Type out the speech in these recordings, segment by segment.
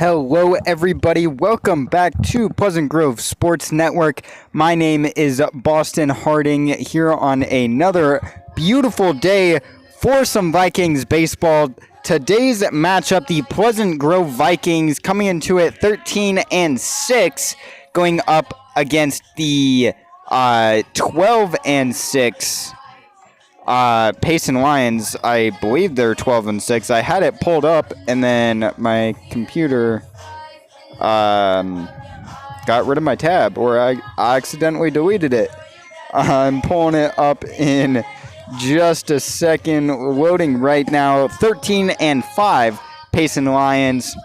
Hello, everybody. Welcome back to Pleasant Grove Sports Network. My name is Boston Harding here on another beautiful day for some Vikings baseball. Today's matchup, the Pleasant Grove Vikings coming into it 13-6, going up against the 12-6 Payson Lions. I believe they're 12-6. I had it pulled up, and then my computer got rid of my tab, or I accidentally deleted it. I'm pulling it up in just a second. Loading right now. 13-5 Payson Lions.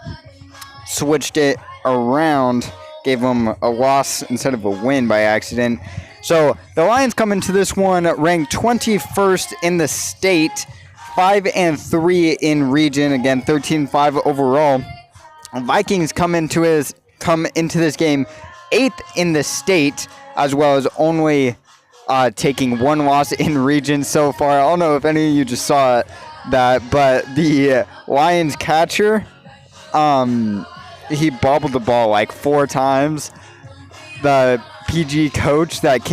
Switched it around, gave them a loss instead of a win by accident. So the Lions come into this one ranked 21st in the state, 5-3 in region, again 13-5 overall. Vikings come into this game 8th in the state, as well as only taking one loss in region so far. I don't know if any of you just saw that, but the Lions catcher, he bobbled the ball like 4 times. The PG coach that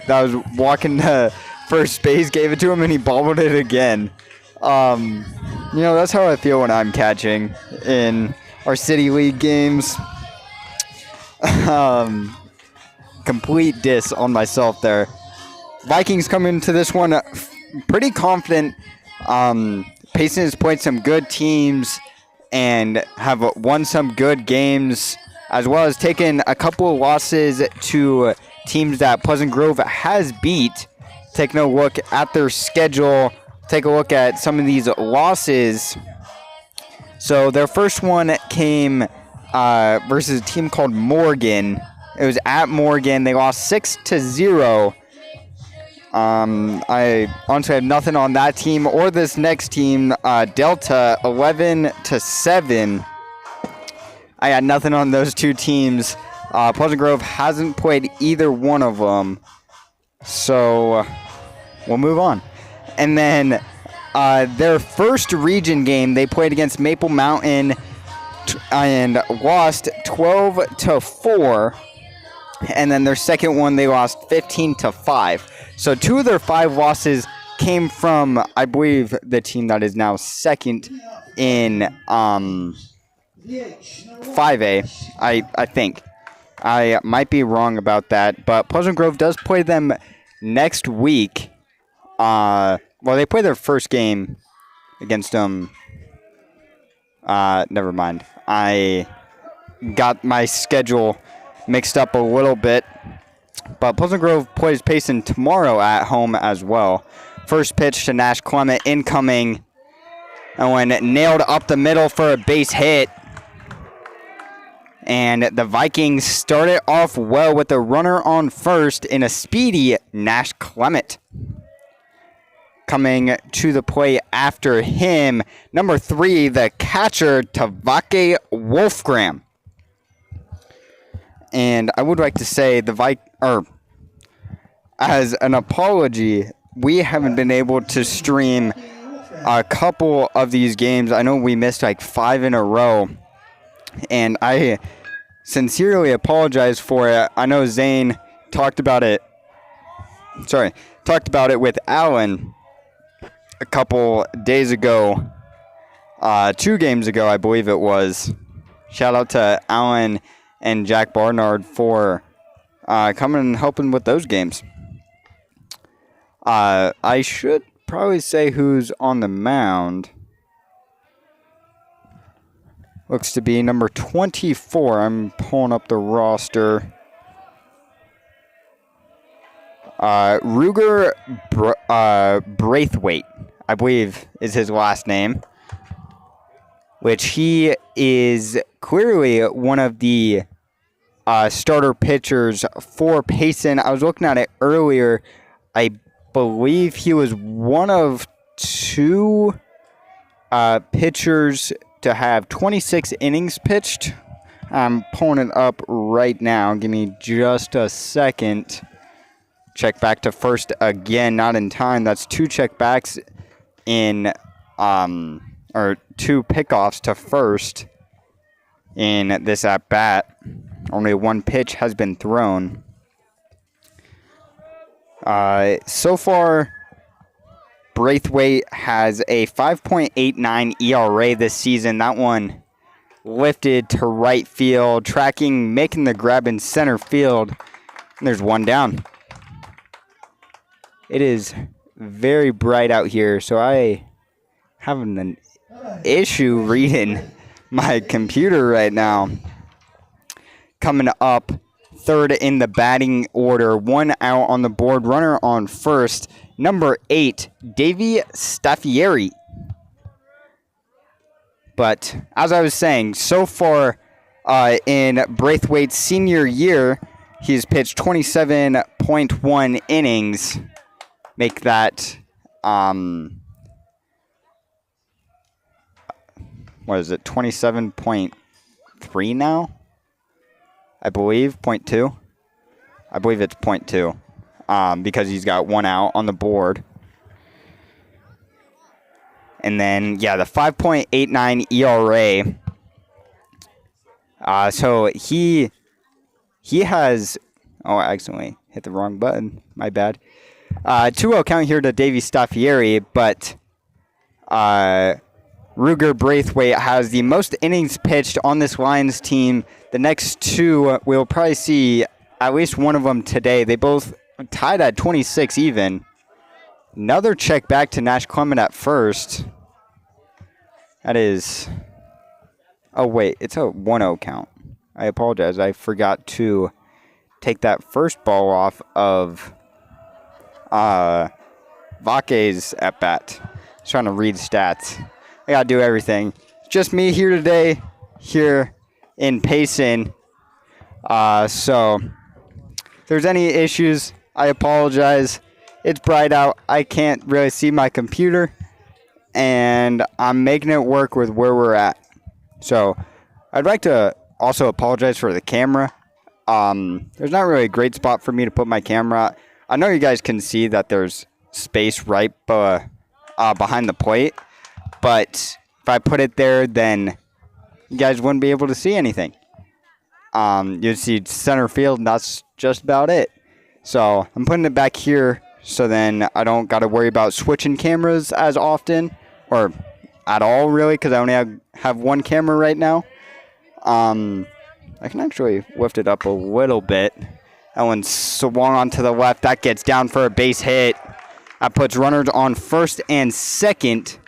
was walking to first base gave it to him, and he bobbled it again. That's how I feel when I'm catching in our City League games. Complete diss on myself there. Vikings come into this one pretty confident. Payson has played some good teams and have won some good games, as well as taken a couple of losses to teams that Pleasant Grove has beat. Taking a look at their schedule, take a look at some of these losses. So their first one came versus a team called Morgan. It was at Morgan. They lost 6-0. I honestly have nothing on that team or this next team, Delta, 11-7. I had nothing on those two teams. Pleasant Grove hasn't played either one of them. So we'll move on. And then their first region game, they played against Maple Mountain and lost 12-4. And then their second one, they lost 15-5. So 2 of their 5 losses came from, I believe, the team that is now second in 5A, I think. I might be wrong about that, but Pleasant Grove does play them next week. They play their first game against them. Never mind. I got my schedule mixed up a little bit. But Pleasant Grove plays Payson tomorrow at home as well. First pitch to Nash Clement, incoming. And when nailed up the middle for a base hit. And the Vikings started off well with a runner on first in a speedy Nash Clement. Coming to the plate after him, number 3, the catcher, Tavake Wolfgram. And I would like to say as an apology, we haven't been able to stream a couple of these games. I know we missed like 5 in a row. And I sincerely apologize for it. I know Zane talked about it with Alan a couple days ago. 2 games ago, I believe it was. Shout out to Alan and Jack Barnard for coming and helping with those games. I should probably say who's on the mound. Looks to be number 24. I'm pulling up the roster. Ruger Braithwaite, I believe, is his last name. Which he is clearly one of the starter pitchers for Payson. I was looking at it earlier. I believe he was one of 2 pitchers to have 26 innings pitched. I'm pulling it up right now. Give me just a second. Check back to first again, not in time. That's 2 checkbacks in, or 2 pickoffs to first. in this at bat. Only one pitch has been thrown. So far, Braithwaite has a 5.89 ERA this season. That one lifted to right field, tracking, making the grab in center field. And there's one down. It is very bright out here, so I have an issue reading my computer right now. Coming up, third in the batting order, one out on the board, runner on first, number 8, Davey Staffieri. But as I was saying, so far in Braithwaite's senior year, he's pitched 27.1 innings. Make that, what is it, 27.3 now? I believe, 0.2. I believe it's 0.2 because he's got one out on the board. And then, yeah, the 5.89 ERA. So he has... Oh, I accidentally hit the wrong button. My bad. 2-0 count here to Davey Staffieri, but Ruger Braithwaite has the most innings pitched on this Lions team. The next two, we'll probably see at least one of them today. They both tied at 26 even. Another check back to Nash Clement at first. That is... Oh, wait. It's a 1-0 count. I apologize. I forgot to take that first ball off of Vaque's at-bat. Trying to read stats. I gotta do everything. Just me here today, here in Payson. So, if there's any issues, I apologize. It's bright out. I can't really see my computer. And I'm making it work with where we're at. So, I'd like to also apologize for the camera. There's not really a great spot for me to put my camera. I know you guys can see that there's space right behind the plate. But if I put it there, then you guys wouldn't be able to see anything. You'd see center field, and that's just about it. So I'm putting it back here so then I don't got to worry about switching cameras as often or at all, really, because I only have one camera right now. I can actually lift it up a little bit. That one swung onto the left. That gets down for a base hit. That puts runners on first and second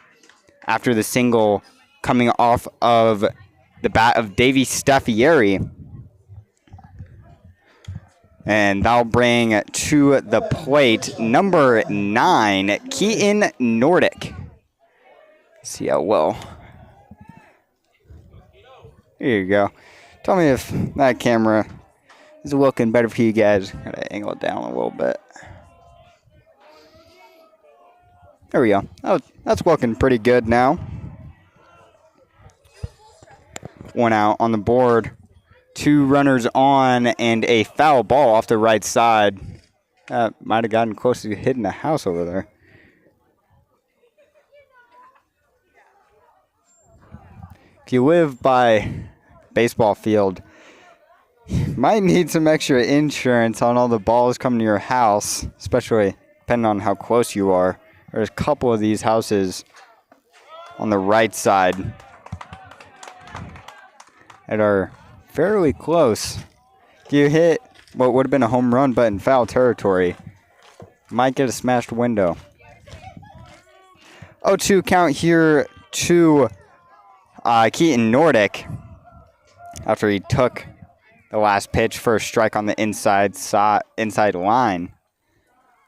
after the single coming off of the bat of Davey Staffieri. And that'll bring to the plate number 9, Keaton Nordic. See how well. Here you go. Tell me if that camera is looking better for you guys. Gotta angle it down a little bit. There we go. That's looking pretty good now. One out on the board. 2 runners on and a foul ball off the right side. That might have gotten close to hitting the house over there. If you live by baseball field, you might need some extra insurance on all the balls coming to your house, especially depending on how close you are. There's a couple of these houses on the right side that are fairly close. If you hit what would have been a home run but in foul territory, you might get a smashed window. 0-2 count here to Keaton Nordic after he took the last pitch for a strike on the inside line.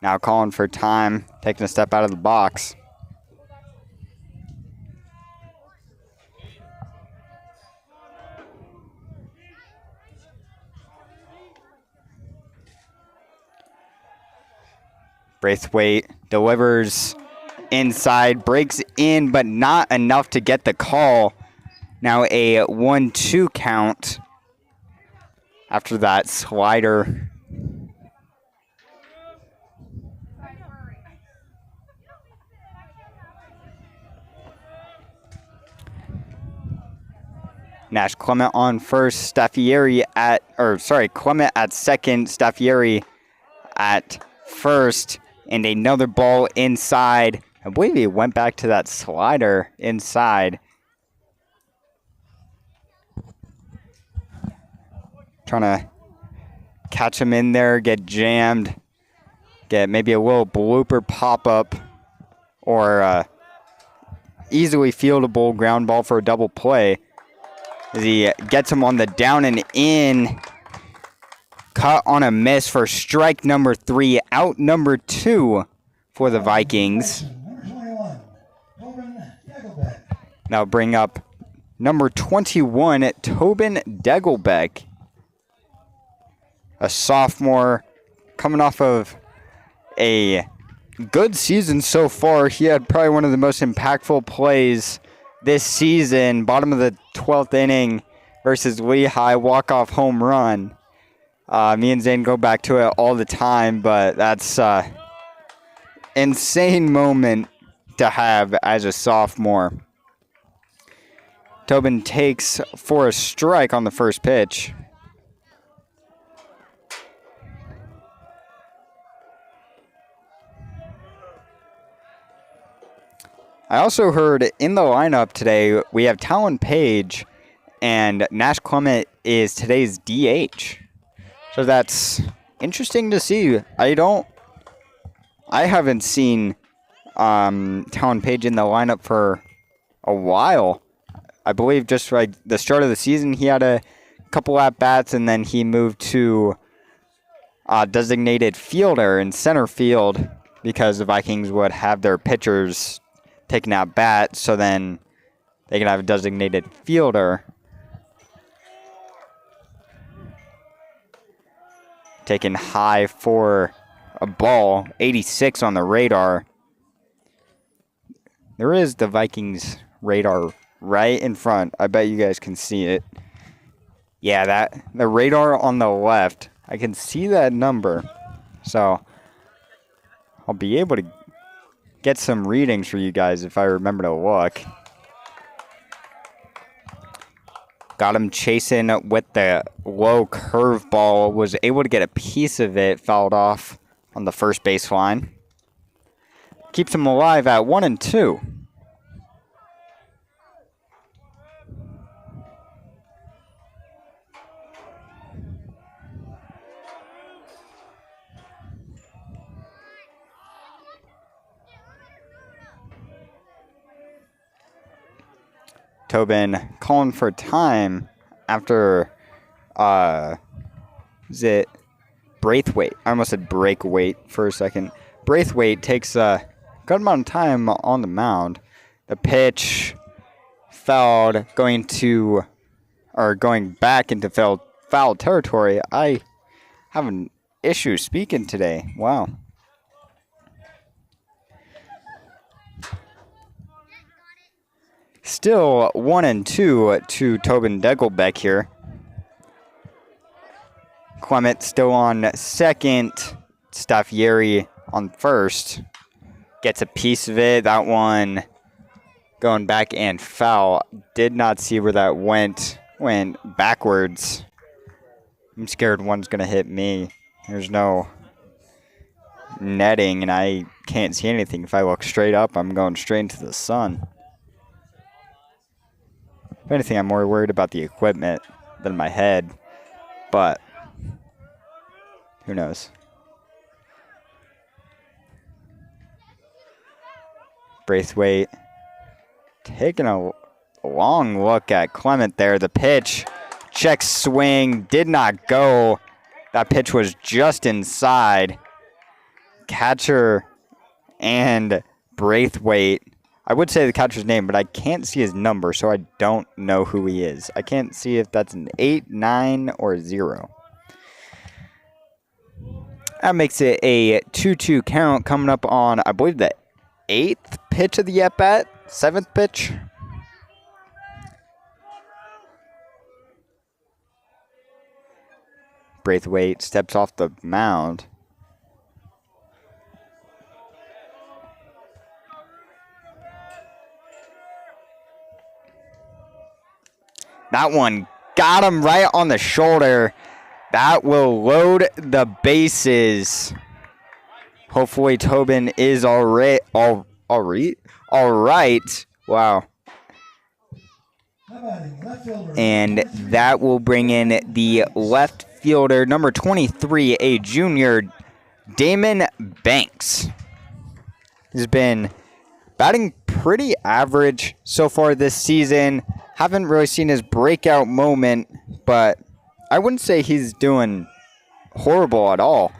Now calling for time, taking a step out of the box. Braithwaite delivers inside, breaks in, but not enough to get the call. Now a 1-2 count after that slider. Nash Clement on first, Staffieri Clement at second, Staffieri at first, and another ball inside. I believe he went back to that slider inside. Trying to catch him in there, get jammed, get maybe a little blooper pop-up, or easily fieldable ground ball for a double play. As he gets him on the down and in. Cut on a miss for strike number 3, out number 2 for the Vikings. Now bring up number 21, Tobin Degelbeck. A sophomore coming off of a good season so far. He had probably one of the most impactful plays this season. Bottom of the 12th inning versus Lehigh, walk-off home run. Me and Zane go back to it all the time, but that's insane moment to have as a sophomore. Tobin takes for a strike on the first pitch. I also heard in the lineup today we have Talon Page, and Nash Clement is today's DH. So that's interesting to see. I haven't seen Talon Page in the lineup for a while. I believe just like the start of the season, he had a couple at-bats, and then he moved to designated fielder in center field because the Vikings would have their pitchers taking out bats, so then they can have a designated fielder. Taken high for a ball, 86 on the radar. There is the Vikings radar right in front. I bet you guys can see it. Yeah, the radar on the left, I can see that number. So I'll be able to get some readings for you guys if I remember to look. Got him chasing with the low curveball. Was able to get a piece of it. Fouled off on the first baseline. Keeps him alive at 1-2. Tobin calling for time after, is it Braithwaite? I almost said Breakwaite for a second. Braithwaite takes a good amount of time on the mound. The pitch fouled, going back into foul territory. I have an issue speaking today. Wow. Still 1-2 to Tobin Degelbeck here. Clement still on second. Staffieri on first. Gets a piece of it. That one going back and foul. Did not see where that went. Went backwards. I'm scared one's going to hit me. There's no netting, and I can't see anything. If I look straight up, I'm going straight into the sun. If anything, I'm more worried about the equipment than my head. But who knows? Braithwaite taking a long look at Clement there. The pitch, check swing, did not go. That pitch was just inside. Catcher and Braithwaite. I would say the catcher's name, but I can't see his number, so I don't know who he is. I can't see if that's an 8, 9, or 0. That makes it a 2-2 count coming up on, I believe, the 8th pitch of the at-bat, 7th pitch. Braithwaite steps off the mound. That one got him right on the shoulder. That will load the bases. Hopefully Tobin is all right. Wow. And that will bring in the left fielder, number 23, a junior, Damon Banks. He's been batting pretty average so far this season. Haven't really seen his breakout moment, but I wouldn't say he's doing horrible at all.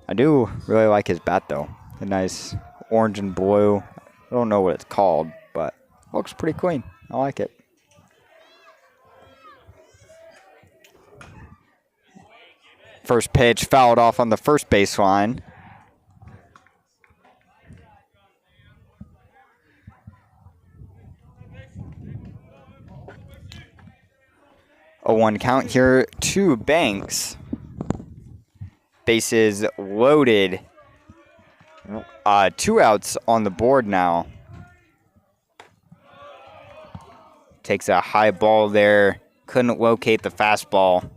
I do really like his bat, though. A nice orange and blue. I don't know what it's called, but it looks pretty clean. I like it. First pitch fouled off on the first baseline. A 1 count here to Banks. Bases loaded. 2 outs on the board now. Takes a high ball there. Couldn't locate the fastball.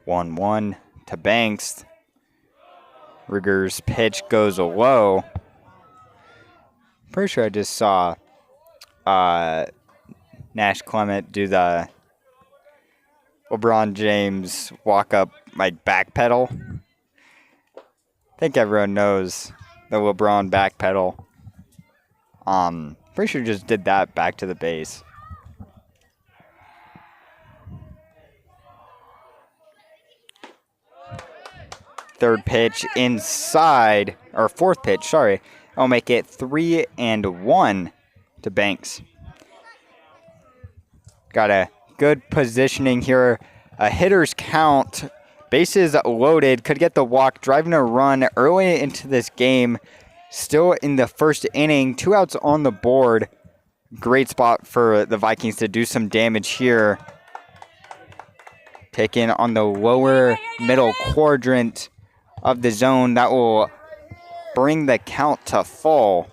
One to Banks. Rigger's pitch goes low. Pretty sure I just saw Nash Clement do the LeBron James walk up like back pedal. I think everyone knows the LeBron back pedal. Pretty sure just did that back to the base. Third pitch inside, or fourth pitch, sorry. I'll make it 3-1 to Banks. Got a good positioning here. A hitter's count. Bases loaded. Could get the walk. Driving a run early into this game. Still in the first inning. 2 outs on the board. Great spot for the Vikings to do some damage here. Taken on the lower middle quadrant of the zone. That will bring the count to full.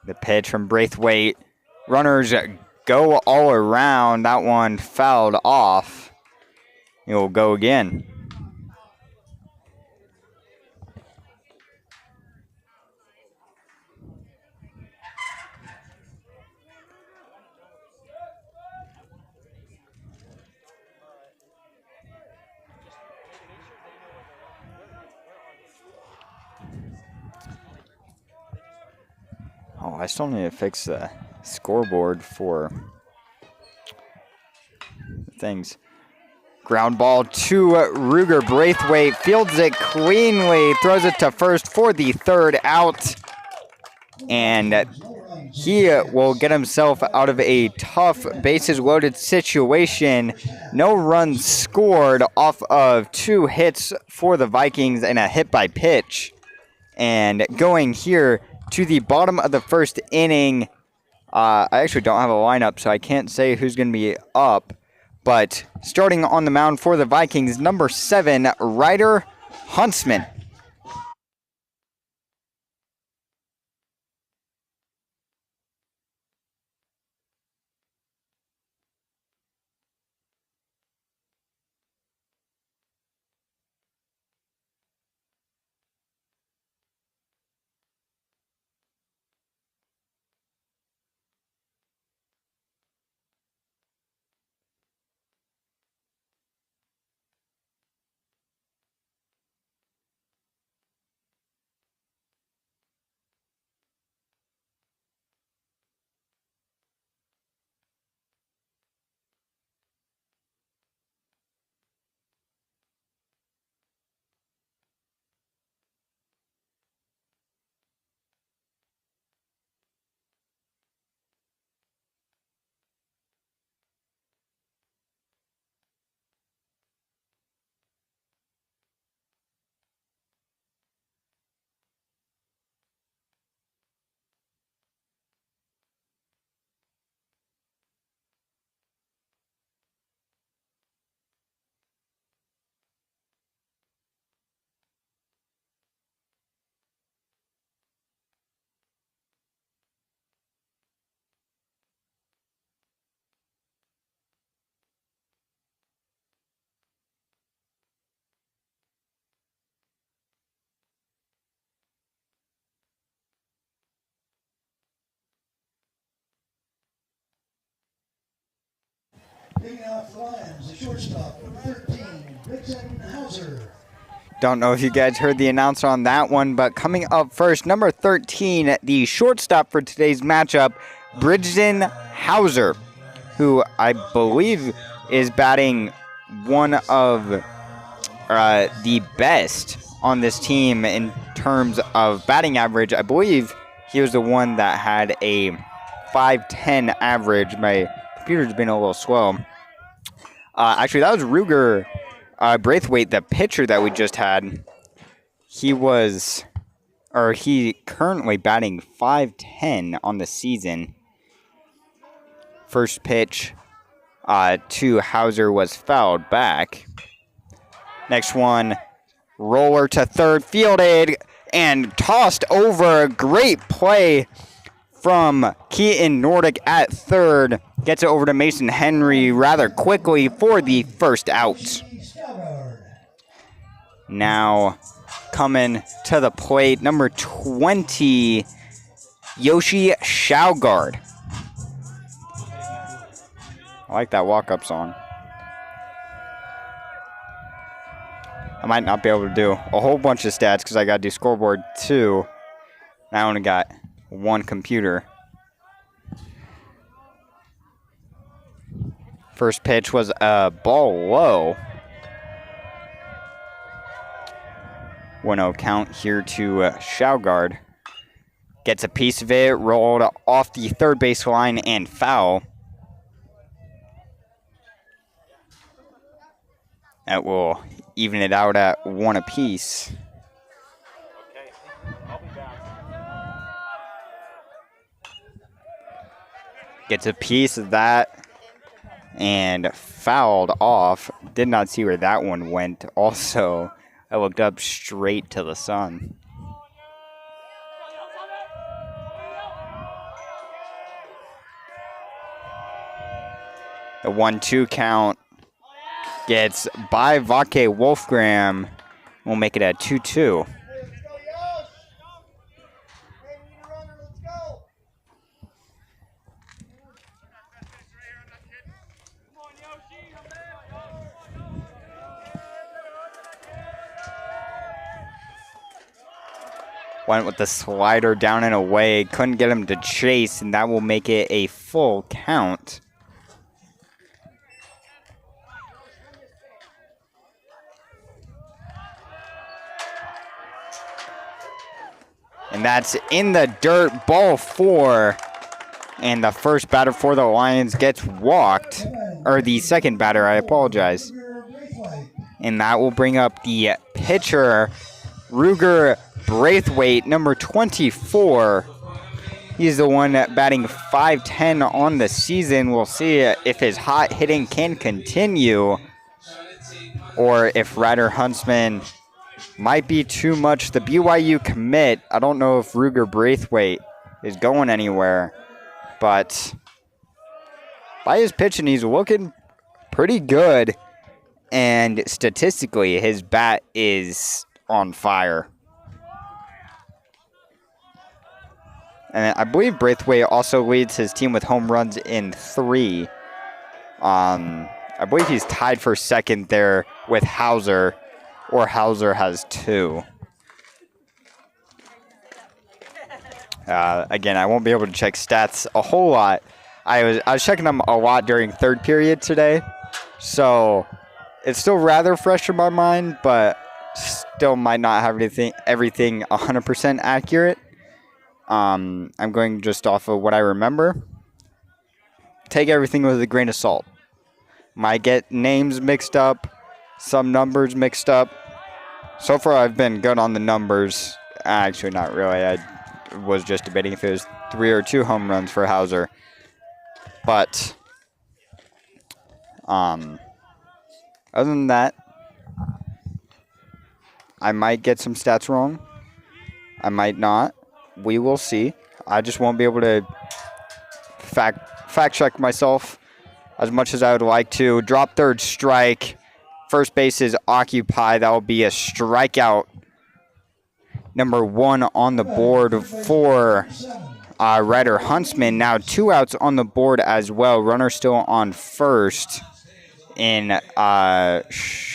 The pitch from Braithwaite. Runners go all around. That one fouled off. It will go again. Oh, I still need to fix the scoreboard for things. Ground ball to Ruger. Braithwaite fields it cleanly, throws it to first for the 3rd out. And he will get himself out of a tough bases loaded situation. No runs scored off of 2 hits for the Vikings and a hit by pitch. And going here to the bottom of the first inning, I actually don't have a lineup, so I can't say who's going to be up. But starting on the mound for the Vikings, number 7, Ryder Huntsman. Don't know if you guys heard the announcer on that one, but coming up first, number 13, the shortstop for today's matchup, Bridgeton Hauser, who I believe is batting one of the best on this team in terms of batting average. I believe he was the one that had a 5.10 average. My computer's been a little slow. Actually, that was Ruger Braithwaite, the pitcher that we just had. He currently batting 5.10 on the season. First pitch to Hauser was fouled back. Next one, roller to third, fielded and tossed over. Great play from Keaton Nordic at third. Gets it over to Mason Henry rather quickly for the first out. Now coming to the plate, number 20, Yoshi Shaugard. I like that walk-up song. I might not be able to do a whole bunch of stats because I got to do scoreboard 2. And I only got one computer. First pitch was a ball low. 1-0 count here to Shaugard. Gets a piece of it, rolled off the third base line and foul. That will even it out at 1 apiece. Okay, I'll be back. Gets a piece of that and fouled off. Did not see where that one went. Also, I looked up straight to the sun. The 1-2 count gets by Vake Wolfgram. We'll make it at 2-2. Went with the slider down and away. Couldn't get him to chase, and that will make it a full count. And that's in the dirt, ball 4. And the first batter for the Lions gets walked. Or the second batter, I apologize. And that will bring up the pitcher, Ruger Braithwaite, number 24. He's the one batting 5.10 on the season. We'll see if his hot hitting can continue or if Ryder Huntsman might be too much. The BYU commit, I don't know if Ruger Braithwaite is going anywhere, but by his pitching, he's looking pretty good. And statistically, his bat is on fire. And I believe Braithwaite also leads his team with home runs in 3. I believe he's tied for second there with Hauser, or Hauser has 2. Again, I won't be able to check stats a whole lot. I was checking them a lot during third period today, so it's still rather fresh in my mind, but still might not have everything 100% accurate. I'm going just off of what I remember. Take everything with a grain of salt. Might get names mixed up, some numbers mixed up. So far, I've been good on the numbers. Actually, not really. I was just debating if it was 3 or 2 home runs for Hauser. But other than that, I might get some stats wrong. I might not. We will see. I just won't be able to fact check myself as much as I would like to. Drop third strike. First base is occupied. That will be a strikeout. Number 1 on the board for Ryder Huntsman. Now 2 outs on the board as well. Runner still on first. in Schauder?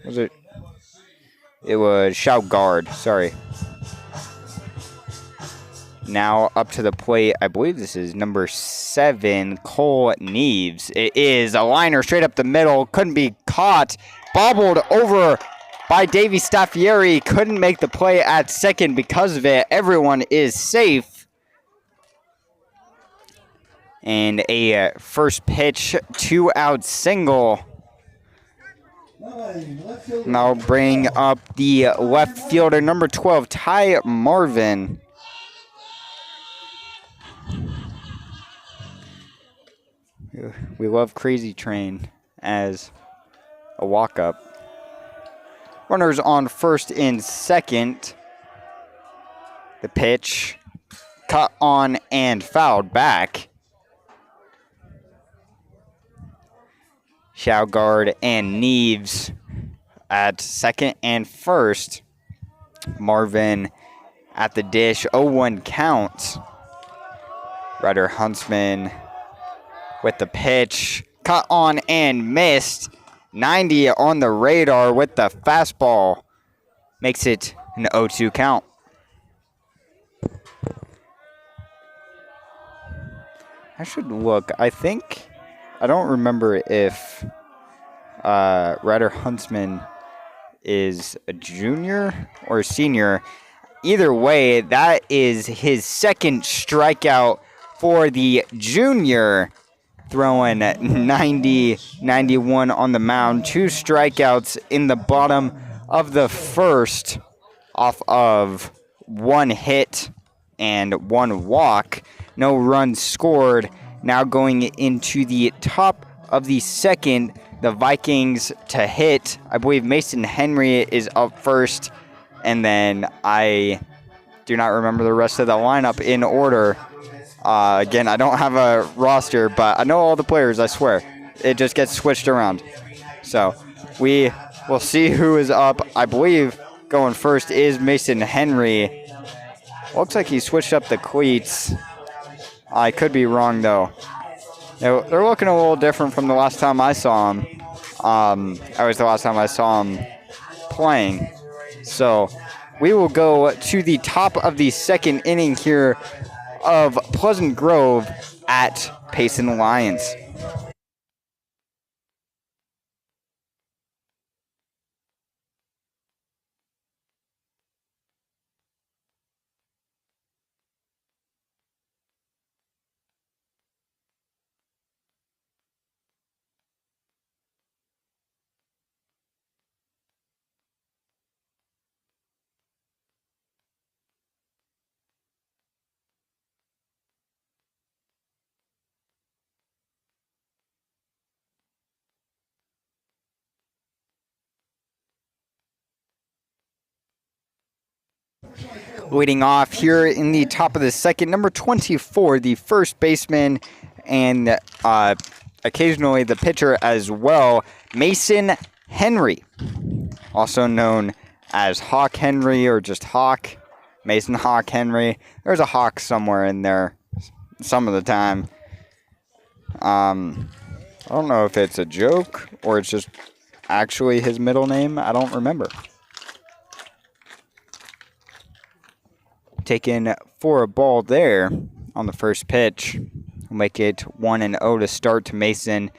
Was it? It was Schaugard, sorry. Now up to the plate, I believe this is number 7, Cole Neves. It is a liner straight up the middle, couldn't be caught. Bobbled over by Davey Staffieri, couldn't make the play at second because of it. Everyone is safe. And a first pitch, 2-out single. Now bring up the left fielder, number 12, Ty Marvin. We love Crazy Train as a walk-up. Runners on first and second. The pitch cut on and fouled back. Schaugard and Neves at second and first. Marvin at the dish, 0-1 count. Ryder Huntsman with the pitch, cut on and missed. 90 on the radar with the fastball. Makes it an 0-2 count. I should look. I don't remember if Ryder Huntsman is a junior or a senior. Either way, that is his second strikeout for the junior, throwing 90, 91 on the mound. 2 strikeouts in the bottom of the first off of 1 hit and 1 walk. No runs scored. Now going into the top of the second, the Vikings to hit. I believe Mason Henry is up first, and then I do not remember the rest of the lineup in order. Again, I don't have a roster, but I know all the players, I swear. It just gets switched around. So we will see who is up. I believe going first is Mason Henry. Looks like he switched up the cleats. I could be wrong, though. They're looking a little different from the last time I saw him. That was the last time I saw him playing. So we will go to the top of the second inning here of Pleasant Grove at Payson Lions. Leading off here in the top of the second, number 24, the first baseman, and occasionally the pitcher as well, Mason Henry, also known as Hawk Henry or just Hawk, Mason Hawk Henry. There's a Hawk somewhere in there some of the time. I don't know if it's a joke or it's just actually his middle name. I don't remember. Taken for a ball there on the first pitch. We'll make it 1-0 to start to Mason,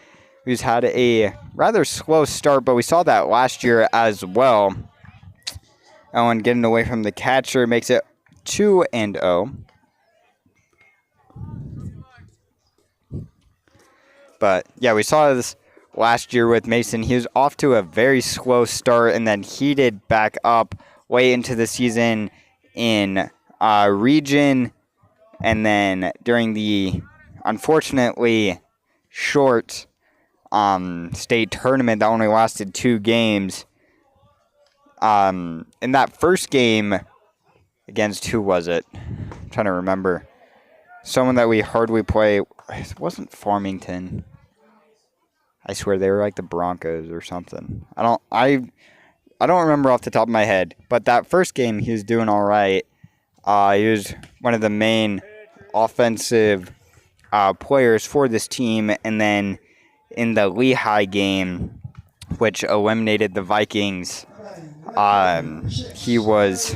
who's had a rather slow start, but we saw that last year as well. Owen getting away from the catcher makes it 2-0. But yeah, we saw this last year with Mason. He was off to a very slow start and then heated back up way into the season in region, and then during the unfortunately short state tournament that only lasted 2 games. In that first game against, who was it? I'm trying to remember. Someone that we hardly play. It wasn't Farmington. I swear they were like the Broncos or something. I don't remember off the top of my head, but that first game he was doing all right. He was one of the main offensive players for this team, and then in the Lehigh game, which eliminated the Vikings. He was...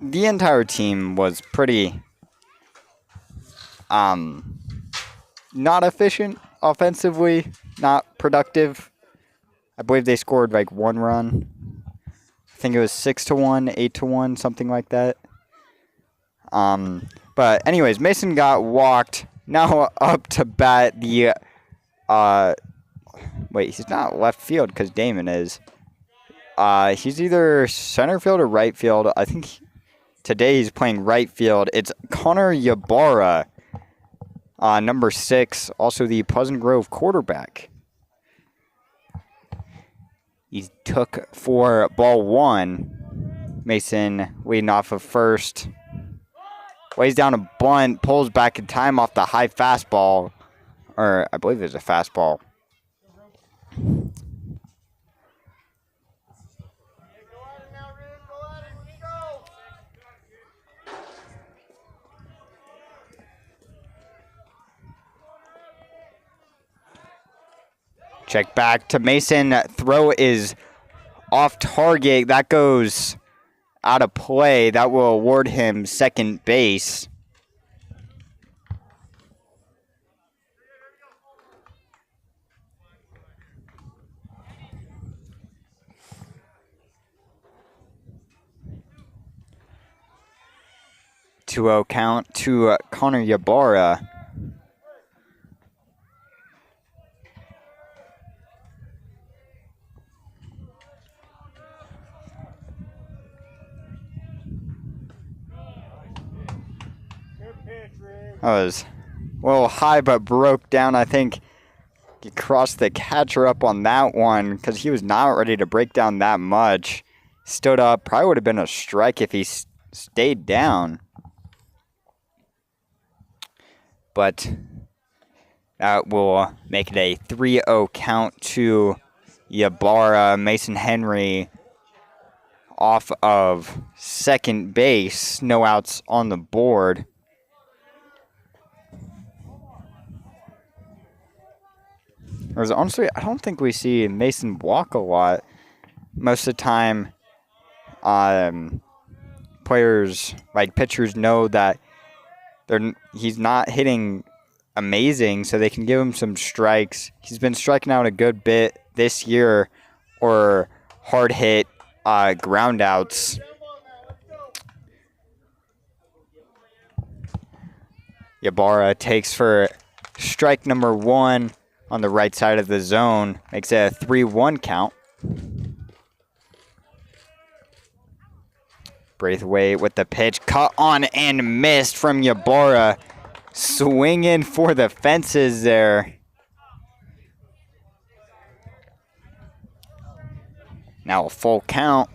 The entire team was pretty not efficient offensively, not productive. I believe they scored like 1 run. I think it was 6-1, 8-1, something like that. But anyways, Mason got walked. Now up to bat the wait, he's not left field because Damon is. He's either center field or right field. I think today he's playing right field. It's Connor Ybarra, number 6, also the Pleasant Grove quarterback. He took for ball 1. Mason leading off of first. Lays down a bunt, pulls back in time off the high fastball. Or I believe it was a fastball. Check back to Mason. Throw is off target. That goes out of play. That will award him second base. (2-0) count to Connor Ybarra. That was a little high, but broke down. I think he crossed the catcher up on that one because he was not ready to break down that much. Stood up. Probably would have been a strike if he stayed down. But that will make it a 3-0 count to Ybarra. Mason Henry off of second base. No outs on the board. Honestly, I don't think we see Mason walk a lot. Most of the time, players, like pitchers, know that he's not hitting amazing, so they can give him some strikes. He's been striking out a good bit this year, or hard hit ground outs. Ybarra takes for strike number 1 on the right side of the zone. Makes it a 3-1 count. Braithwaite with the pitch. Cut on and missed from Ybarra. Swinging for the fences there. Now a full count.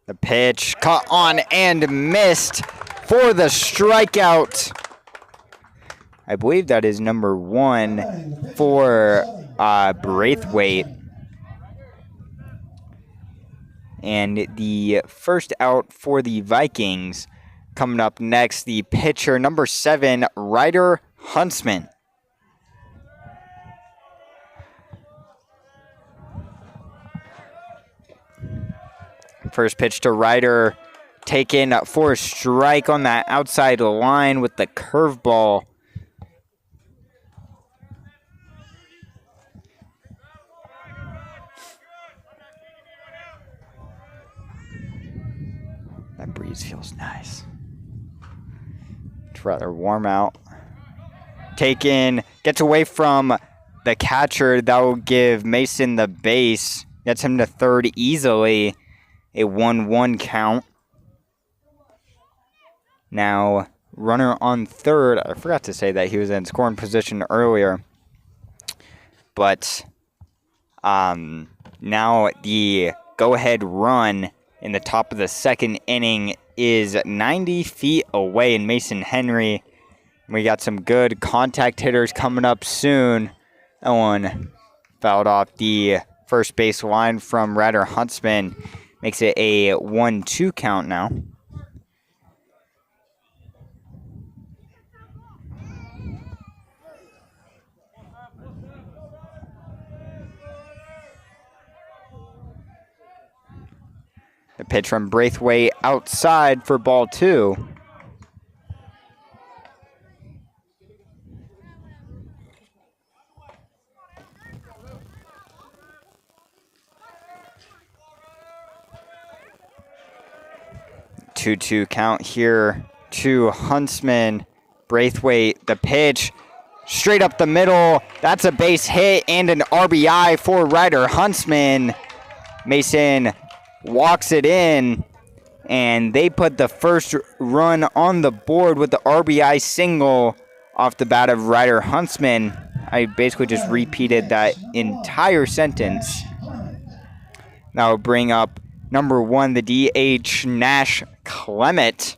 The pitch, caught on and missed for the strikeout. I believe that is number 1 for Braithwaite. And the first out for the Vikings. Coming up next, the pitcher, number 7, Ryder Huntsman. First pitch to Ryder, taken for a strike on that outside line with the curveball. That breeze feels nice. It's rather warm out. Taken, gets away from the catcher. That will give Mason the base. Gets him to third easily. A 1-1 count. Now, runner on third. I forgot to say that he was in scoring position earlier. But now the go-ahead run in the top of the second inning is 90 feet away in Mason Henry. We got some good contact hitters coming up soon. That one fouled off the first base line from Ryder Huntsman. Makes it a 1-2 count now. The pitch from Braithwaite outside for ball 2. Two count here to Huntsman. Braithwaite, the pitch straight up the middle. That's a base hit and an RBI for Ryder Huntsman. Mason walks it in, and they put the first run on the board with the RBI single off the bat of Ryder Huntsman. I basically just repeated that entire sentence. That will bring up number 1, the DH, Nash Clement.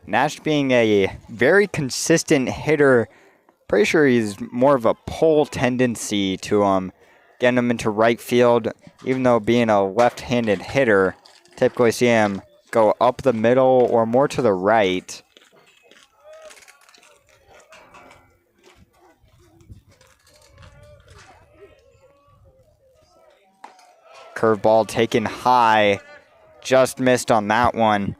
Nash being a very consistent hitter. Pretty sure he's more of a pull tendency to him, getting him into right field. Even though being a left-handed hitter, typically see him go up the middle or more to the right. Curveball taken high, just missed on that one.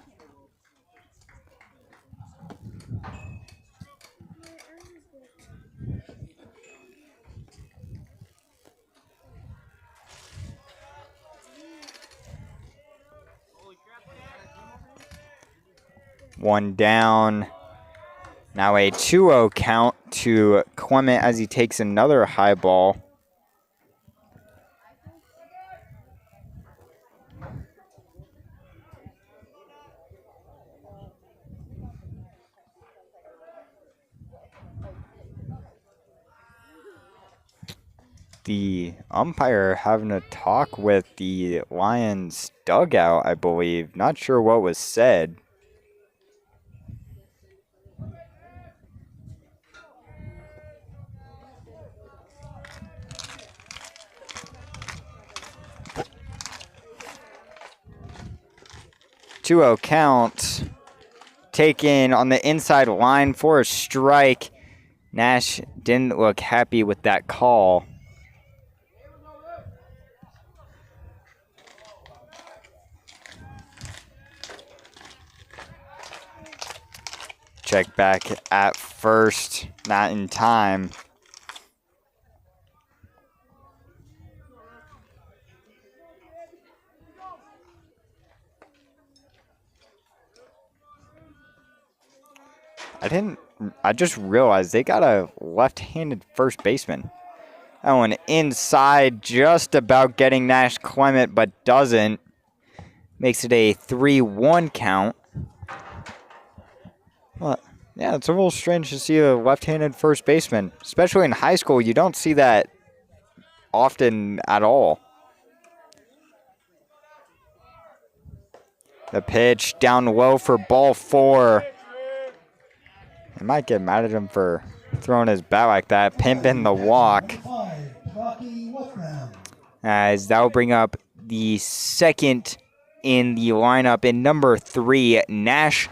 One down. Now a 2-0 count to Clement as he takes another high ball. The umpire having a talk with the Lions dugout, I believe. Not sure what was said. Two-0 count. Taken on the inside line for a strike. Nash didn't look happy with that call. Check back at first, not in time. I just realized they got a left-handed first baseman. That one inside, just about getting Nash Clement, but doesn't. Makes it a 3-1 count. Well, yeah, it's a little strange to see a left-handed first baseman. Especially in high school, you don't see that often at all. The pitch down low for ball 4. I might get mad at him for throwing his bat like that. Pimping the walk. As that will bring up the second in the lineup in number 3, Nash.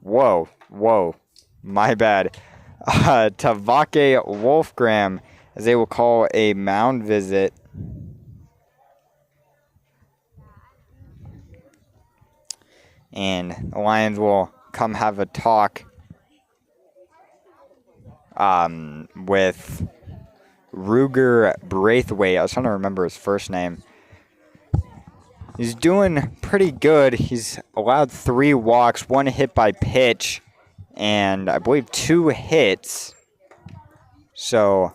Whoa, my bad. Tavake Wolfgram, as they will call a mound visit. And the Lions will come have a talk with Ruger Braithwaite. I was trying to remember his first name. He's doing pretty good. He's allowed 3 walks, 1 hit by pitch, and I believe 2 hits. So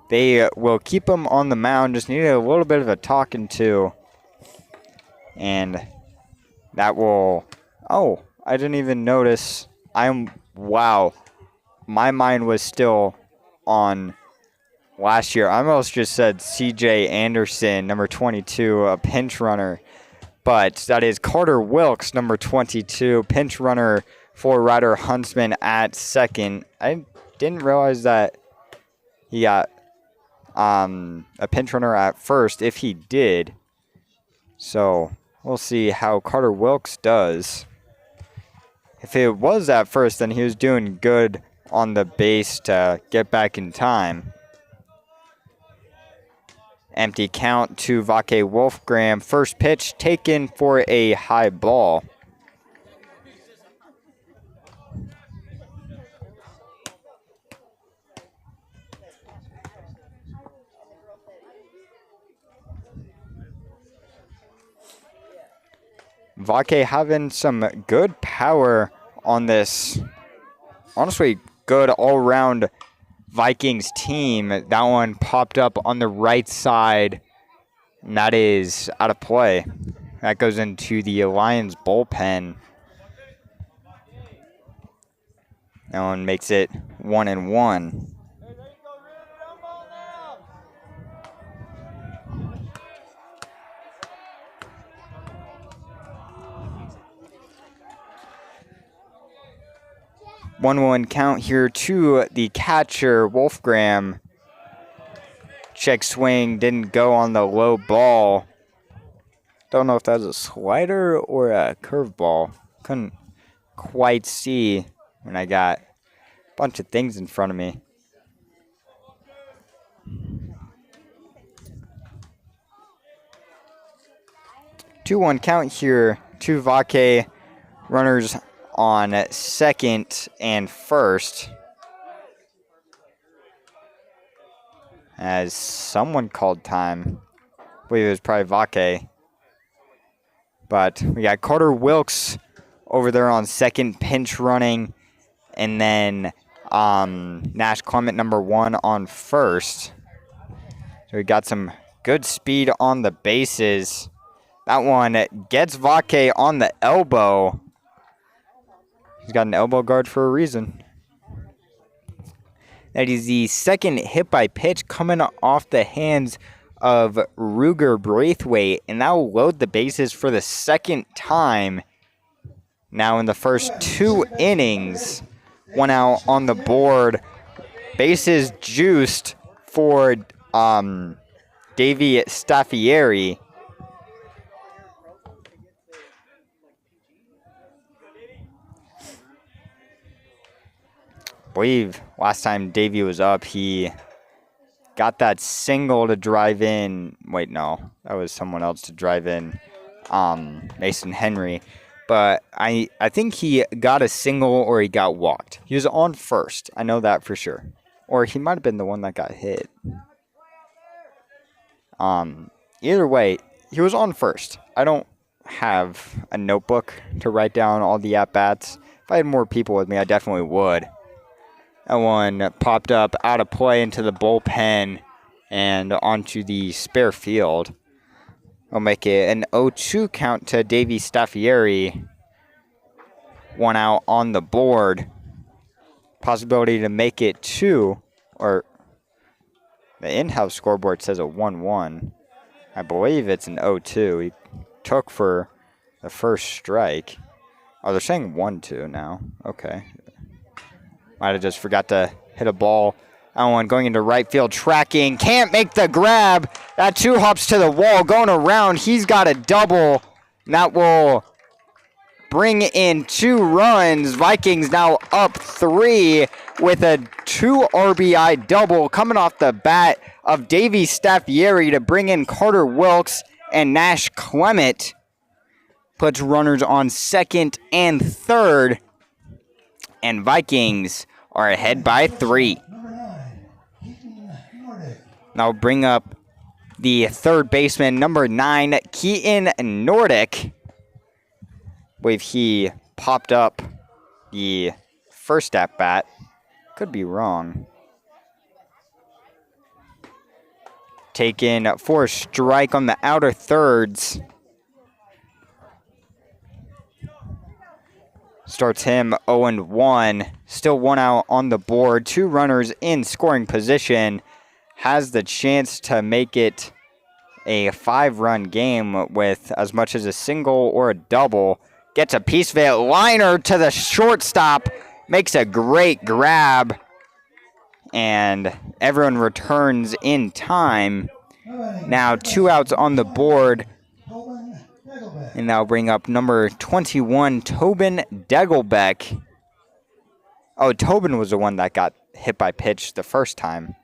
they will keep him on the mound. Just needed a little bit of a talking to. And that will... Oh, I didn't even notice. Wow. My mind was still on last year. I almost just said CJ Anderson, number 22, a pinch runner. But that is Carter Wilkes, number 22, pinch runner for Ryder Huntsman at second. I didn't realize that he got a pinch runner at first, if he did. So we'll see how Carter Wilkes does. If it was at first, then he was doing good on the base to get back in time. Empty count to Vake Wolfgram. First pitch taken for a high ball. Vake having some good power on this, honestly, good all-round Vikings team. That one popped up on the right side, and that is out of play. That goes into the Lions bullpen. That one makes it 1-1. One count here to the catcher, Wolfgram. Check swing, didn't go on the low ball. Don't know if that was a slider or a curveball. Couldn't quite see when I got a bunch of things in front of me. Two-one count here to Vake. Runners on second and first. As someone called time. I believe it was probably Vake. But we got Carter Wilkes over there on second, pinch running. And then Nash Clement, number 1, on first. So we got some good speed on the bases. That one gets Vake on the elbow. He's got an elbow guard for a reason. That is the second hit by pitch coming off the hands of Ruger Braithwaite. And that will load the bases for the second time. Now in the first 2 innings. 1 out on the board. Bases juiced for Davey Staffieri. I believe last time Davey was up, he got that single to drive in. Wait, no, that was someone else to drive in, Mason Henry. But I think he got a single or he got walked. He was on first. I know that for sure. Or he might have been the one that got hit. Either way, he was on first. I don't have a notebook to write down all the at-bats. If I had more people with me, I definitely would. That one popped up out of play into the bullpen and onto the spare field. I'll make it an 0-2 count to Davey Staffieri. 1 out on the board. Possibility to make it 2, or the in-house scoreboard says a 1-1. I believe it's an 0-2. He took for the first strike. Oh, they're saying 1-2 now. Okay. Might have just forgot to hit a ball. That one going into right field, tracking. Can't make the grab. That 2 hops to the wall, going around. He's got a double. And that will bring in 2 runs. Vikings now up 3 with a 2 RBI double coming off the bat of Davey Staffieri to bring in Carter Wilkes and Nash Clement. Puts runners on second and third. And Vikings are ahead by 3. Now bring up the third baseman, number 9, Keaton Nordic. I believe he popped up the first at-bat. Could be wrong. Taken for a strike on the outer thirds. Starts him 0-1. Still 1 out on the board. 2 runners in scoring position. Has the chance to make it a 5-run game with as much as a single or a double. Gets a piece of it. Liner to the shortstop. Makes a great grab. And everyone returns in time. Now 2 outs on the board. And that'll bring up number 21, Tobin Degelbeck. Oh, Tobin was the one that got hit by pitch the first time.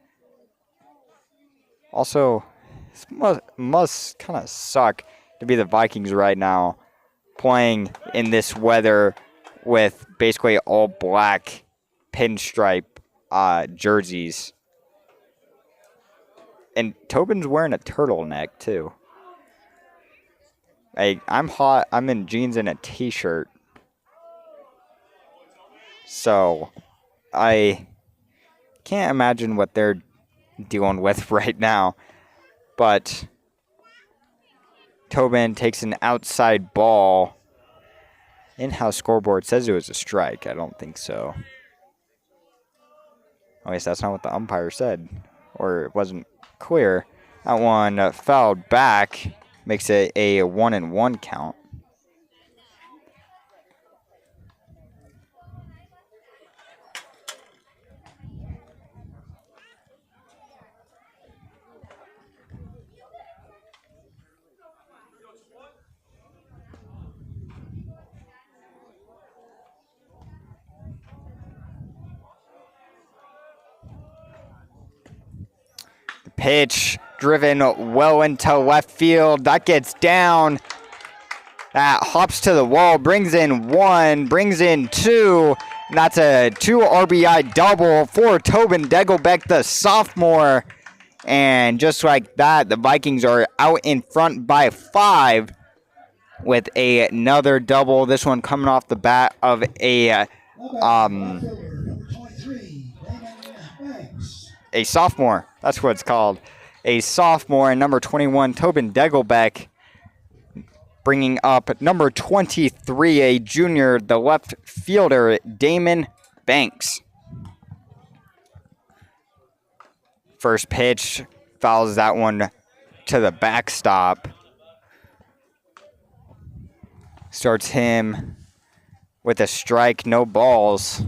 Also, this must kind of suck to be the Vikings right now, playing in this weather with basically all black pinstripe jerseys. And Tobin's wearing a turtleneck, too. I'm hot. I'm in jeans and a t-shirt. So, I can't imagine what they're dealing with right now. But Tobin takes an outside ball. In-house scoreboard says it was a strike. I don't think so. At least that's not what the umpire said. Or it wasn't clear. That one fouled back. Makes it a 1-1 count. Pitch driven well into left field. That gets down. That hops to the wall, brings in 1, brings in 2. And that's a 2 RBI double for Tobin Degelbeck, the sophomore. And just like that, the Vikings are out in front by 5 with another double. This one coming off the bat of a sophomore. That's what it's called. A sophomore, and number 21, Tobin Degelbeck, bringing up number 23, a junior, the left fielder, Damon Banks. First pitch, fouls that one to the backstop. Starts him with a strike, no balls.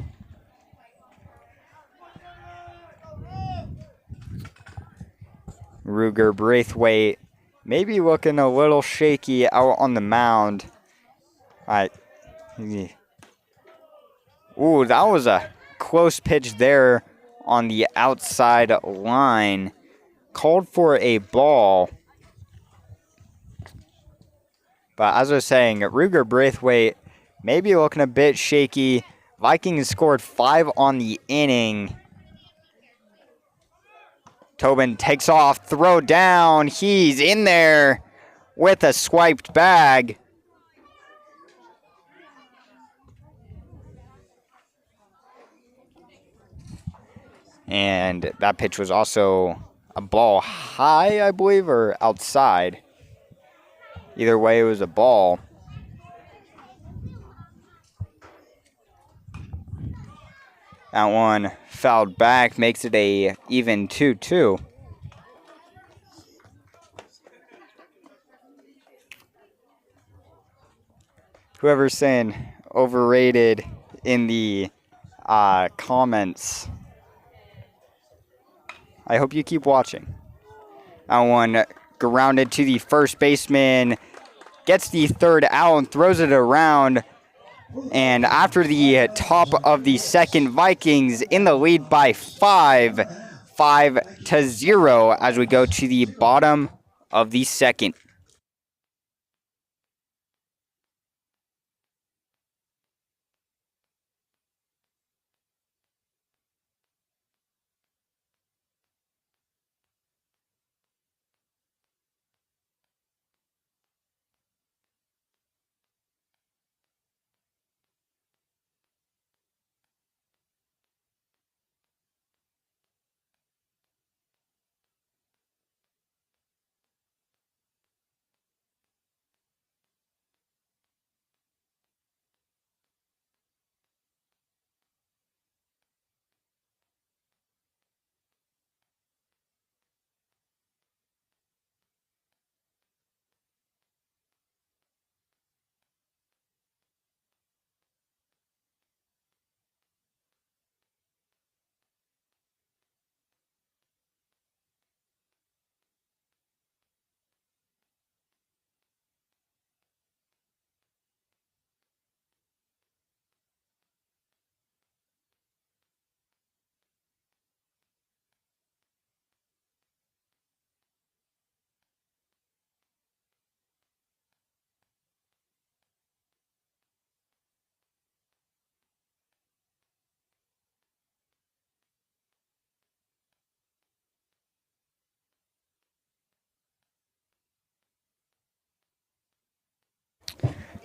Ruger Braithwaite maybe looking a little shaky out on the mound. Ooh, that was a close pitch there on the outside line. Called for a ball. But as I was saying, Ruger Braithwaite maybe looking a bit shaky. Vikings scored 5 on the inning. Tobin takes off, throw down. He's in there with a swiped bag. And that pitch was also a ball high, I believe, or outside. Either way, it was a ball. That one fouled back, makes it a even 2-2. Whoever's saying overrated in the comments, I hope you keep watching. That one grounded to the first baseman, gets the third out and throws it around. And after the top of the second, Vikings in the lead by 5-0 as we go to the bottom of the second.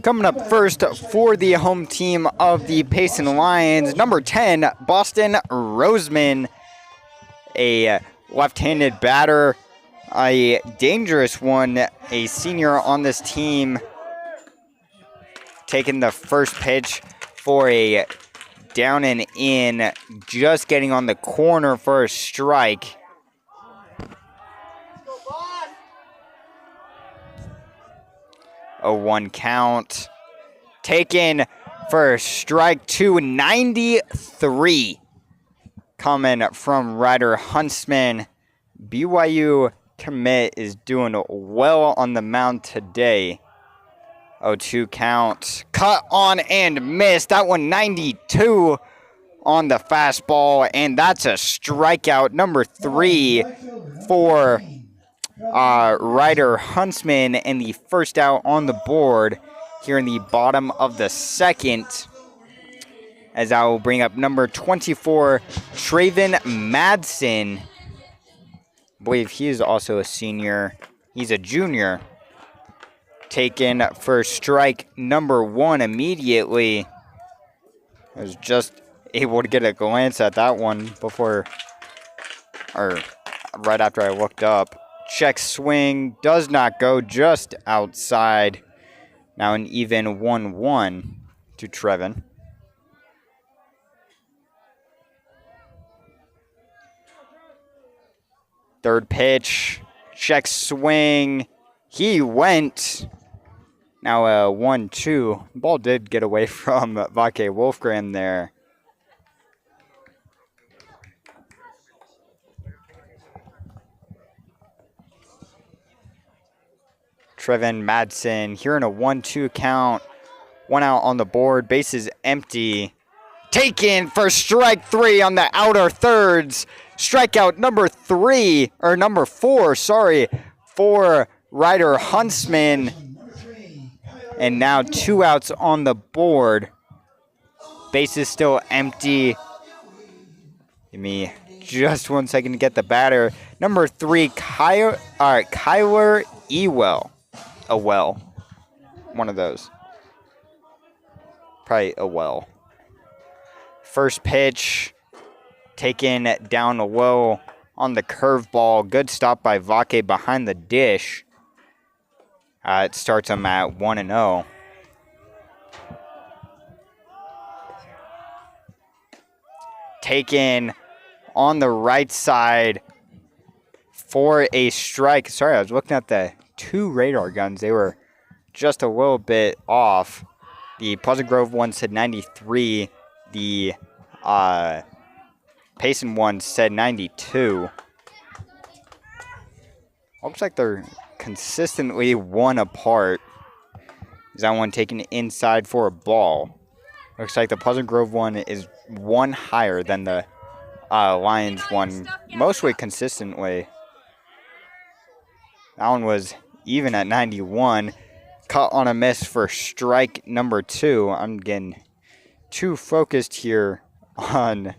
Coming up first for the home team of the Payson Lions, number 10, Boston Roseman, a left-handed batter, a dangerous one, a senior on this team, taking the first pitch for a down and in, just getting on the corner for a strike. A 1 count. Taken for strike 2, 93. Coming from Ryder Huntsman. BYU commit is doing well on the mound today. 0-2 count. Cut on and missed. That one 92 on the fastball. And that's a strikeout. Number 3 for Ryder Huntsman. And the first out on the board here in the bottom of the second. As I will bring up number 24, Traven Madsen. I believe he is also a senior. He's a junior. Taken for strike number 1 immediately. I was just able to get a glance at that one before, or right after I looked up. Check swing, does not go, just outside. Now an even 1-1 to Trevin. Third pitch, check swing, he went. Now a 1-2. Ball did get away from Vake Wolfgram there. Trevin Madsen here in a 1-2 count. 1 out on the board, bases empty. Taken for strike 3 on the outer thirds. Strikeout number 4, for Ryder Huntsman. And now 2 outs on the board. Bases still empty. Give me just 1 second to get the batter. Number 3, Kyler Ewell. One of those. Probably Ewell. First pitch. Taken down low on the curveball. Good stop by Vake behind the dish. It starts him at 1-0. Taken on the right side for a strike. Sorry, I was looking at the 2 radar guns. They were just a little bit off. The Pleasant Grove one said 93. The Payson one said 92. Looks like they're consistently 1 apart. Is that one taken inside for a ball? Looks like the Pleasant Grove one is 1 higher than the Lions one, mostly consistently. That one was even at 91. Cut on a miss for strike number 2. I'm getting too focused here on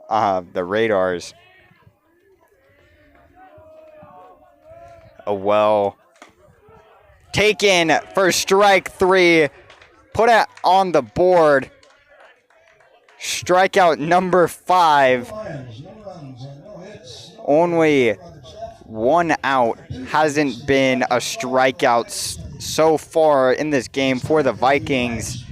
the radars. A well taken for strike 3. Put it on the board. Strikeout number 5. Only 1 out. Hasn't been a strikeout so far in this game for the Vikings.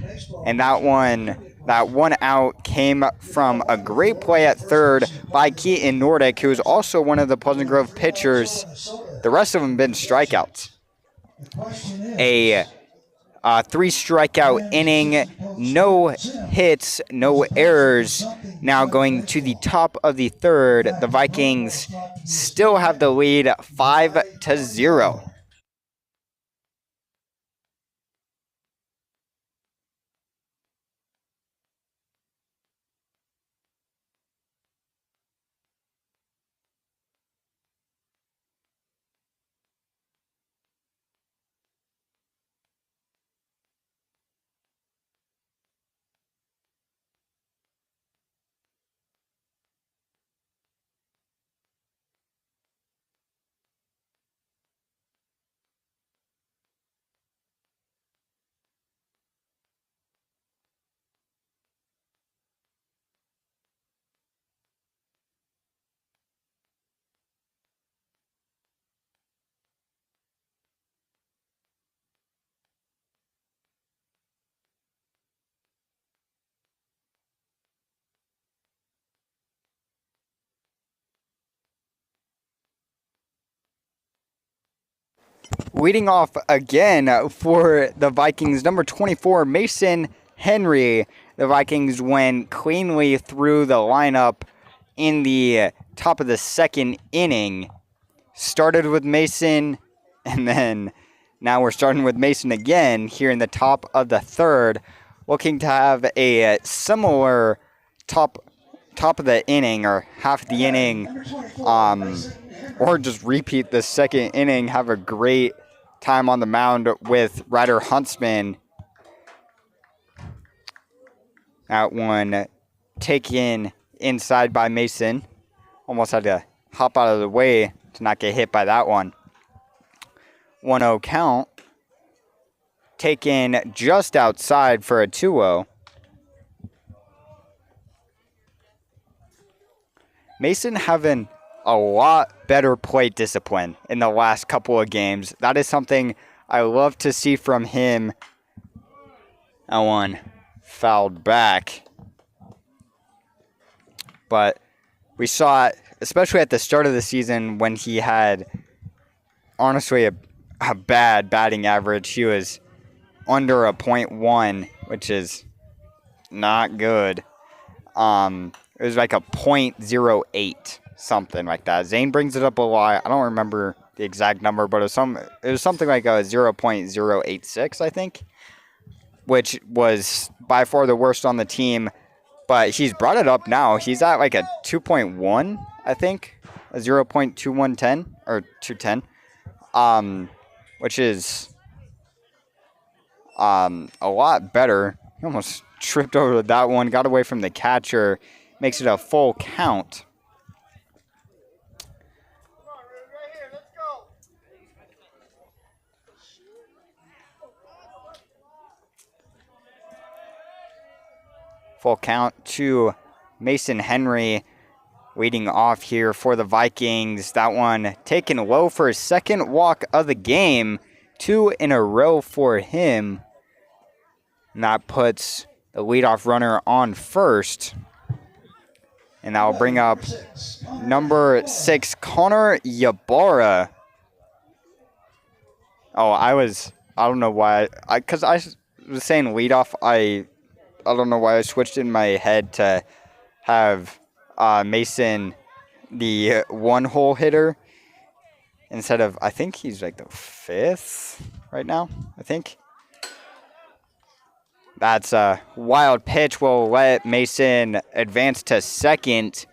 And that 1 out came from a great play at third by Keaton Nordic, who is also one of the Pleasant Grove pitchers. The rest of them been strikeouts. A 3 strikeout inning, no hits, no errors. Now going to the top of the third, the Vikings still have the lead 5-0. Leading off again for the Vikings, number 24, Mason Henry. The Vikings went cleanly through the lineup in the top of the second inning. Started with Mason, and then now we're starting with Mason again here in the top of the third. Looking to have a similar top of the inning or half the inning, or just repeat the second inning, have a great time on the mound with Ryder Huntsman. That one taken inside by Mason. Almost had to hop out of the way to not get hit by that one. 1-0 count. Taken just outside for a 2-0. Mason having a lot better plate discipline in the last couple of games. That is something I love to see from him. That one fouled back. But we saw it, especially at the start of the season when he had, honestly, a bad batting average. He was under a .1, which is not good. It was like a .08, something like that. Zane brings it up a lot. I don't remember the exact number, but it was something like a 0.086, I think, which was by far the worst on the team. But he's brought it up now. He's at like a 2.1, I think, a 0.2110 or 210, which is a lot better. He almost tripped over that one, got away from the catcher. Makes it a full count. Full count to Mason Henry leading off here for the Vikings. That one taken low for his second walk of the game. 2 in a row for him. And that puts the leadoff runner on first. And that will bring up number 6, Connor Ybarra. Oh, I don't know why. Because I was saying leadoff, I don't know why I switched in my head to have Mason the one-hole hitter instead of, I think he's like the 5th right now, I think. That's a wild pitch. Will let Mason advance to second.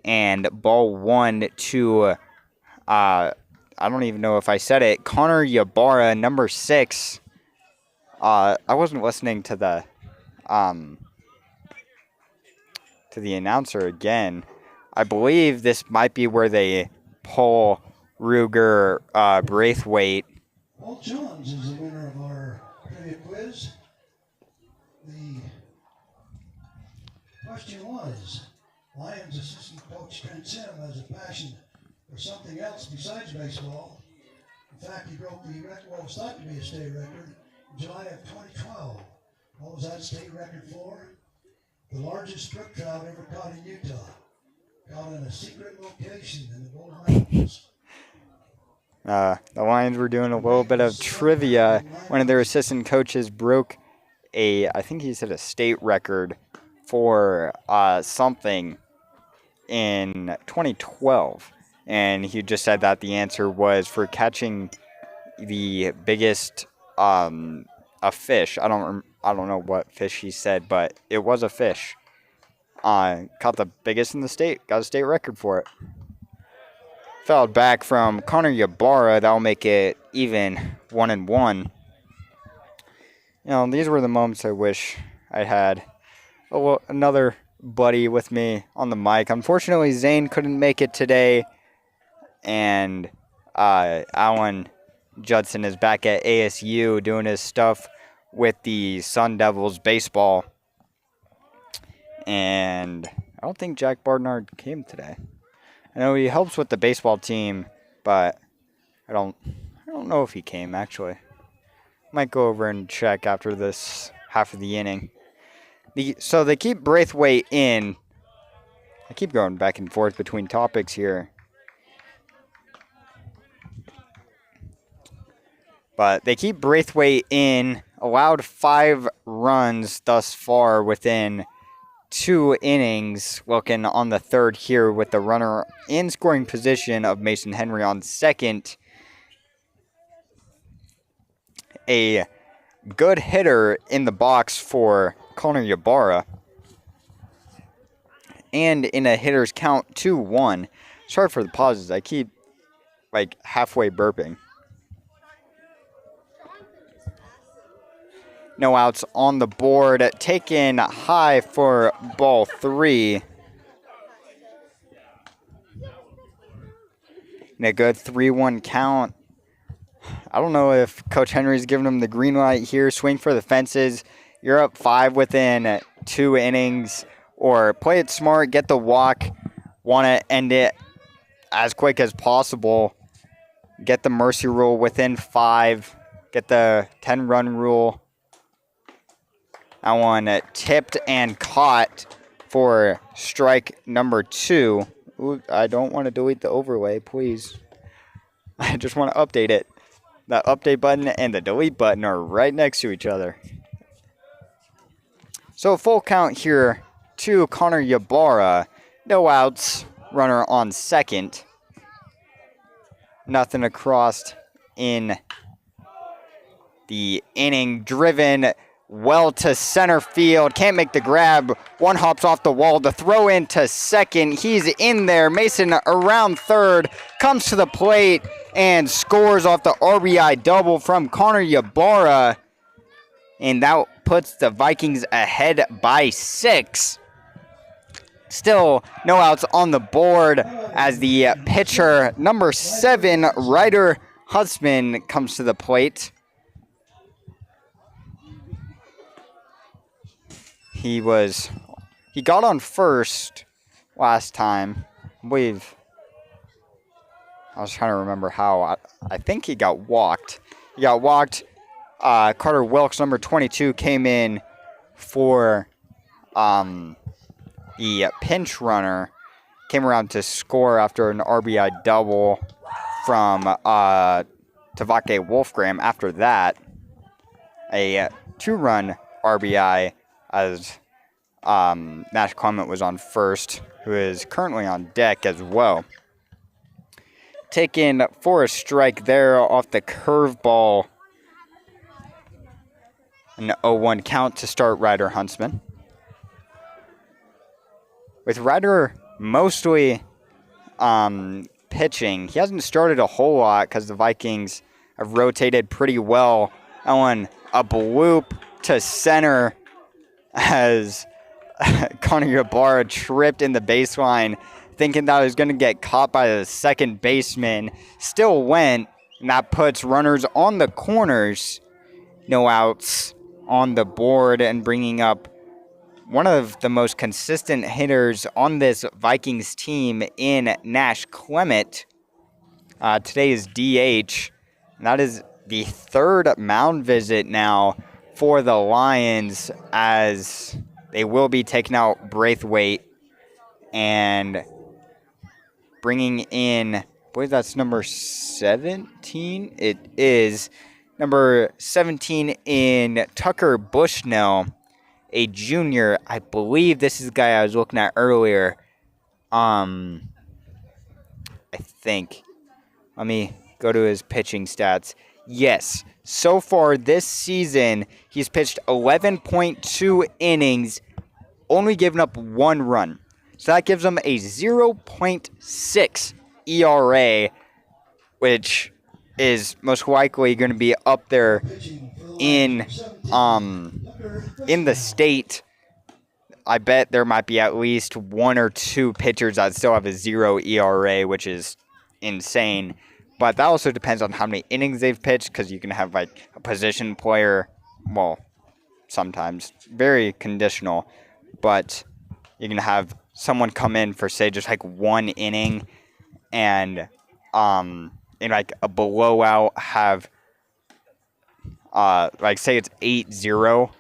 And ball 1 to, I don't even know if I said it, Connor Ybarra, number 6. I wasn't listening to the announcer again. I believe this might be where they pull Ruger Braithwaite. Walt Jones is the winner of our trivia quiz. The question was, Lions assistant coach Trent Sim has a passion for something else besides baseball. In fact, he broke the record, what was thought to be a state record, in July of 2012. What was that state record for? The largest brook trout ever caught in Utah. Caught in a secret location in the Golden Mountains. The Lions were doing a little bit of trivia. One of their assistant coaches broke I think he said a state record for something in 2012. And he just said that the answer was for catching the biggest a fish. I don't know what fish he said, but it was a fish. Caught the biggest in the state. Got a state record for it. Fouled back from Connor Ybarra. That'll make it even 1-1. You know, these were the moments I wish I had another buddy with me on the mic. Unfortunately, Zane couldn't make it today. And Alan Judson is back at ASU doing his stuff with the Sun Devils baseball. And I don't think Jack Barnard came today. I know he helps with the baseball team, but I don't know if he came, actually. Might go over and check after this half of the inning. So they keep Braithwaite in. I keep going back and forth between topics here. But they keep Braithwaite in, allowed 5 runs thus far within 2 innings. Looking on the third here with the runner in scoring position of Mason Henry on second. A good hitter in the box for Connor Ybarra. And in a hitter's count, 2-1. Sorry for the pauses. I keep like halfway burping. No outs on the board. Taken high for ball 3. And a good 3-1 count. I don't know if Coach Henry's giving him the green light here. Swing for the fences. You're up 5 within 2 innings. Or play it smart, get the walk. Want to end it as quick as possible. Get the mercy rule within 5. Get the 10-run rule. That one tipped and caught for strike number 2. Ooh, I don't want to delete the overlay, please. I just want to update it. The update button and the delete button are right next to each other. So full count here to Connor Ybarra. No outs. Runner on second. Nothing across in the inning. Driven well to center field. Can't make the grab. One hops off the wall. The throw in to second. He's in there. Mason around third. Comes to the plate and scores off the RBI double from Connor Ybarra. And that puts the Vikings ahead by 6. Still no outs on the board as the pitcher, number 7, Ryder Huntsman, comes to the plate. He got on first last time. I believe. I was trying to remember how. I think he got walked. He got walked. Carter Wilkes, number 22, came in for the pinch runner. Came around to score after an RBI double from Tavake Wolfgram. After that, a 2-run RBI as Nash Clement was on first, who is currently on deck as well. Taken for a strike there off the curveball. An 0-1 count to start Ryder Huntsman. With Ryder mostly pitching, he hasn't started a whole lot because the Vikings have rotated pretty well. That one, a bloop to center as Connor Ybarra tripped in the baseline, thinking that he was going to get caught by the second baseman. Still went, and that puts runners on the corners. No outs on the board, and bringing up one of the most consistent hitters on this Vikings team in Nash Clement. Today is DH, and that is the 3rd mound visit now for the Lions, as they will be taking out Braithwaite and bringing in, I believe that's number 17. It is number 17 in Tucker Bushnell, a junior. I believe this is the guy I was looking at earlier. I think. Let me go to his pitching stats. Yes, so far this season, he's pitched 11.2 innings, only given up 1 run. So that gives him a 0.6 ERA, which is most likely going to be up there in the state. I bet there might be at least 1 or 2 pitchers that still have a 0 ERA, which is insane. But that also depends on how many innings they've pitched, because you can have like a position player, well, sometimes, very conditional, but you can have someone come in for, say, just like 1 inning, and in like a blowout have, like say it's 8-0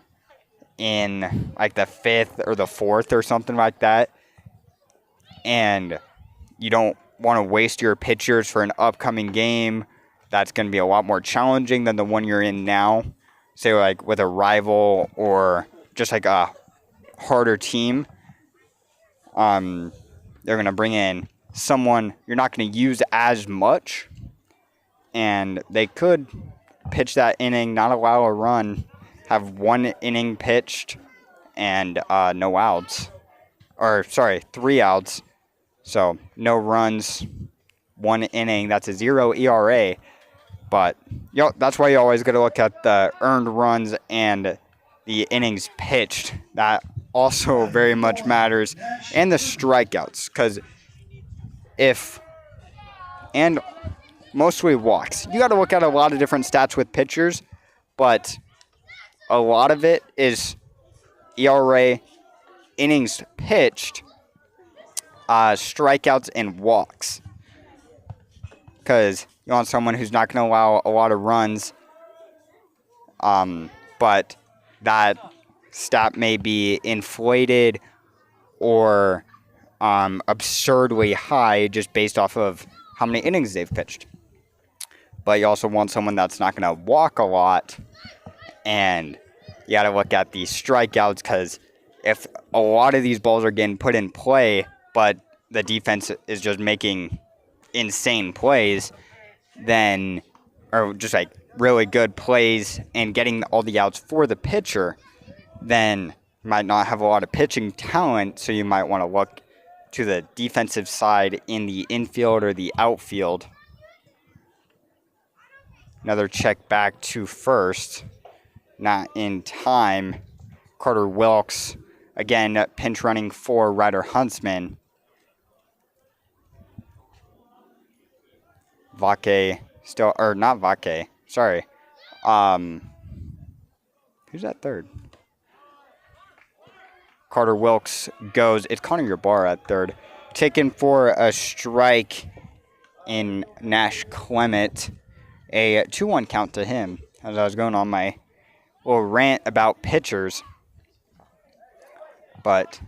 in like the 5th or the 4th or something like that, and you don't want to waste your pitchers for an upcoming game, that's going to be a lot more challenging than the one you're in now. Say like with a rival or just like a harder team. They're going to bring in someone you're not going to use as much. And they could pitch that inning, not allow a run, have one inning pitched, and no outs. Or, sorry, 3 outs. So, no runs, 1 inning. That's a 0 ERA. But that's why you always got to look at the earned runs and the innings pitched. That also very much matters. And the strikeouts. Because and mostly walks. You got to look at a lot of different stats with pitchers. But a lot of it is ERA, innings pitched, strikeouts, and walks. Because you want someone who's not going to allow a lot of runs, but that stat may be inflated or absurdly high just based off of how many innings they've pitched. But you also want someone that's not going to walk a lot, and you got to look at the strikeouts, because if a lot of these balls are getting put in play, but the defense is just making insane plays, then, or just like really good plays and getting all the outs for the pitcher, then you might not have a lot of pitching talent, so you might want to look to the defensive side in the infield or the outfield. Another check back to first. Not in time. Carter Wilkes, again, pinch running for Ryder Huntsman. Vake still, or not Vake, sorry. Who's at third? Carter Wilkes goes. It's Connor Ybarra at third. Taken for a strike in Nash Clement. A 2-1 count to him as I was going on my little rant about pitchers. But,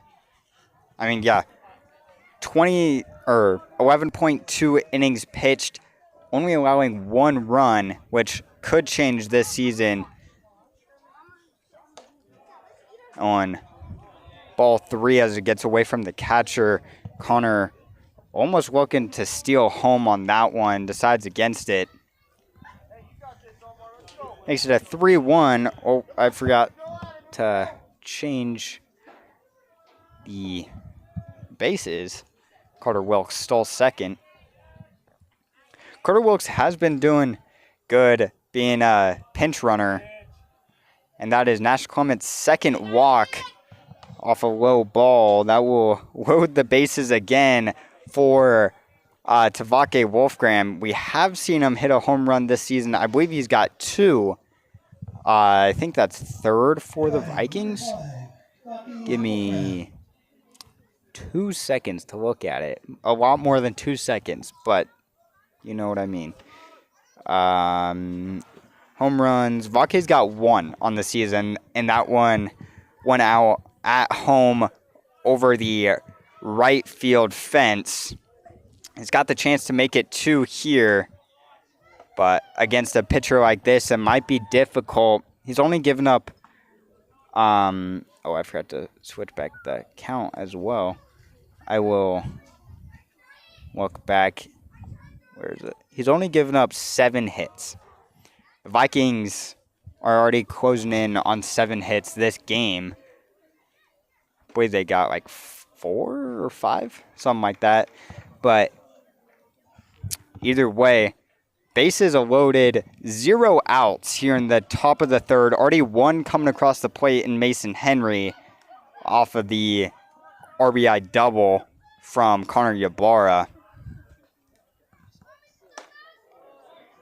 I mean, yeah. 11.2 innings pitched, only allowing 1 run, which could change this season. On ball 3 as it gets away from the catcher. Connor almost looking to steal home on that one, decides against it. Makes it a 3-1. Oh, I forgot to change the bases. Carter Wilkes stole second. Carter Wilkes has been doing good being a pinch runner. And that is Nash Clement's second walk off a low ball. That will load the bases again for Tavake Wolfgram. We have seen him hit a home run this season. I believe he's got 2. I think that's third for the Vikings. Give me 2 seconds to look at it. A lot more than 2 seconds, but you know what I mean. Home runs. Vake's got 1 on the season, and that one went out at home over the right field fence. He's got the chance to make it 2 here, but against a pitcher like this, it might be difficult. He's only given up, I forgot to switch back the count as well. I will look back. Where is it? He's only given up 7 hits. The Vikings are already closing in on 7 hits this game. I believe they got like 4 or 5, something like that. But either way, bases are loaded, 0 outs here in the top of the third. Already 1 coming across the plate in Mason Henry off of the RBI double from Connor Ybarra.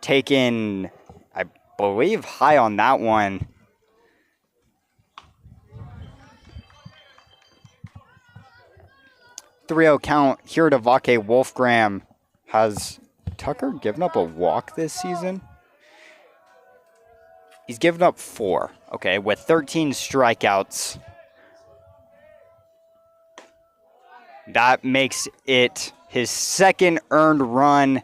Taken, I believe, high on that one. .3-0 count here to Vake Wolfgram. Has Tucker given up a walk this season? He's given up 4, okay, with 13 strikeouts. That makes it his second earned run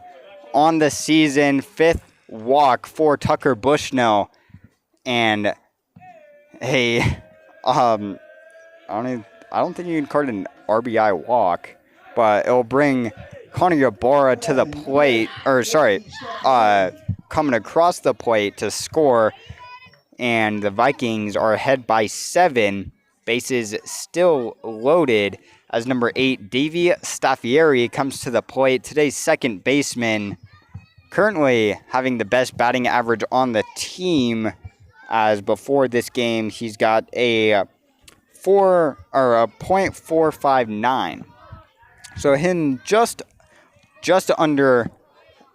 on the season, 5th walk for Tucker Bushnell and a I don't think you can call it an RBI walk, but it'll bring Connor Ybarra to the plate, coming across the plate to score, and the Vikings are ahead by 7. Bases still loaded as number 8, Davey Staffieri, comes to the plate. Today's second baseman, currently having the best batting average on the team, as before this game he's got a .459. So him just under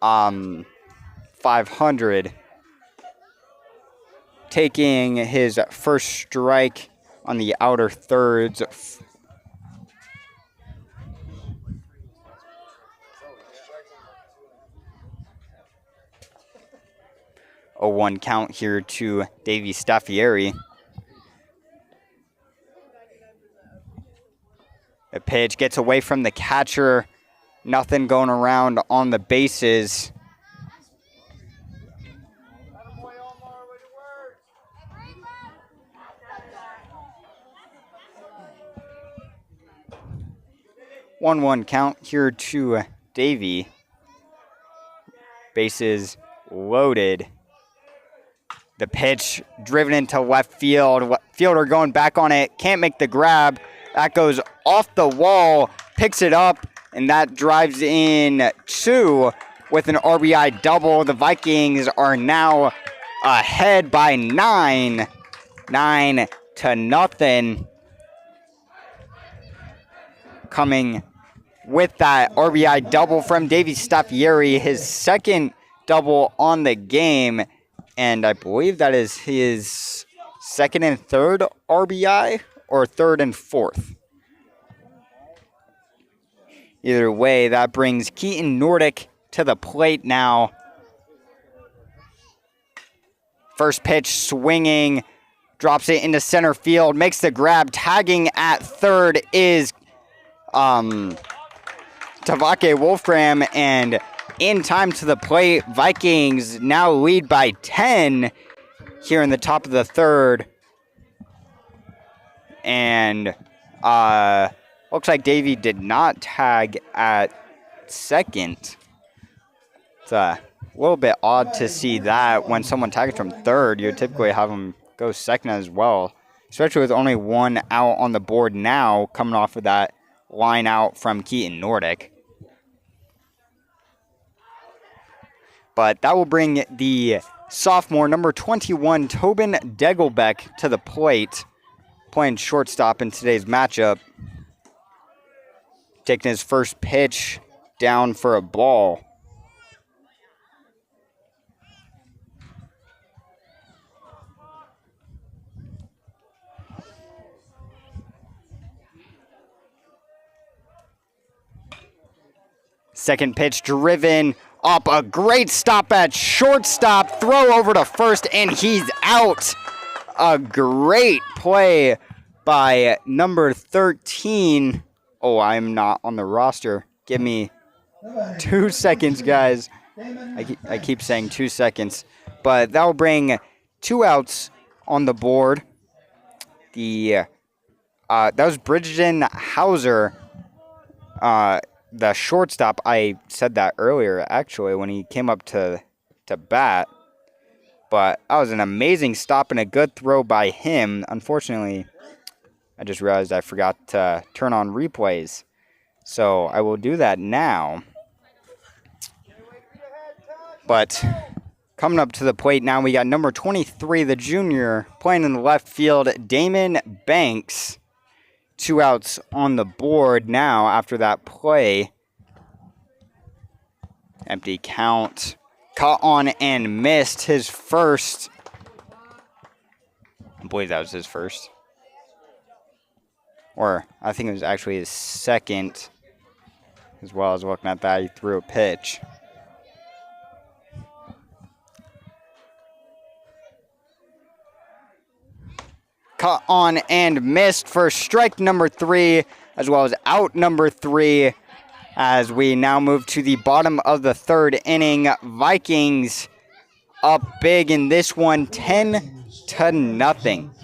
500, taking his first strike on the outer thirds. A 1 count here to Davey Staffieri. The pitch gets away from the catcher. Nothing going around on the bases. One count here to Davey. Bases loaded. The pitch driven into left field. Fielder going back on it. Can't make the grab. That goes off the wall. Picks it up. And that drives in 2 with an RBI double. The Vikings are now ahead by 9. 9-0. Coming with that RBI double from Davey Staffieri, his second double on the game. And I believe that is his second and third RBI, or third and fourth. Either way, that brings Keaton Nordick to the plate now. First pitch swinging, drops it into center field, makes the grab. Tagging at third is Tavake Wolfram, and in time to the plate. Vikings now lead by 10 here in the top of the third. And looks like Davey did not tag at second. It's a little bit odd to see that when someone tags from third. You typically have them go second as well, especially with only 1 out on the board now, coming off of that line out from Keaton Nordick. But that will bring the sophomore, number 21, Tobin Degelbeck, to the plate, playing shortstop in today's matchup. Taking his first pitch down for a ball. Second pitch driven up, a great stop at shortstop, throw over to first, and he's out. A great play by number 13. Oh, I'm not on the roster. Give me 2 seconds, guys. I keep saying 2 seconds. But that will bring 2 outs on the board. That was Bridgeton Hauser, the shortstop. I said that earlier, actually, when he came up to bat. But that was an amazing stop and a good throw by him. Unfortunately, I just realized I forgot to turn on replays. So I will do that now. But coming up to the plate now, we got number 23, the junior, playing in the left field, Damon Banks. 2 outs on the board now after that play. Empty count. Caught on and missed his first. I believe that was his first. Or I think it was actually his second. As well as looking at that, he threw a pitch. Caught on and missed for strike number 3, as well as out number 3, as we now move to the bottom of the third inning. Vikings up big in this one, 10-0.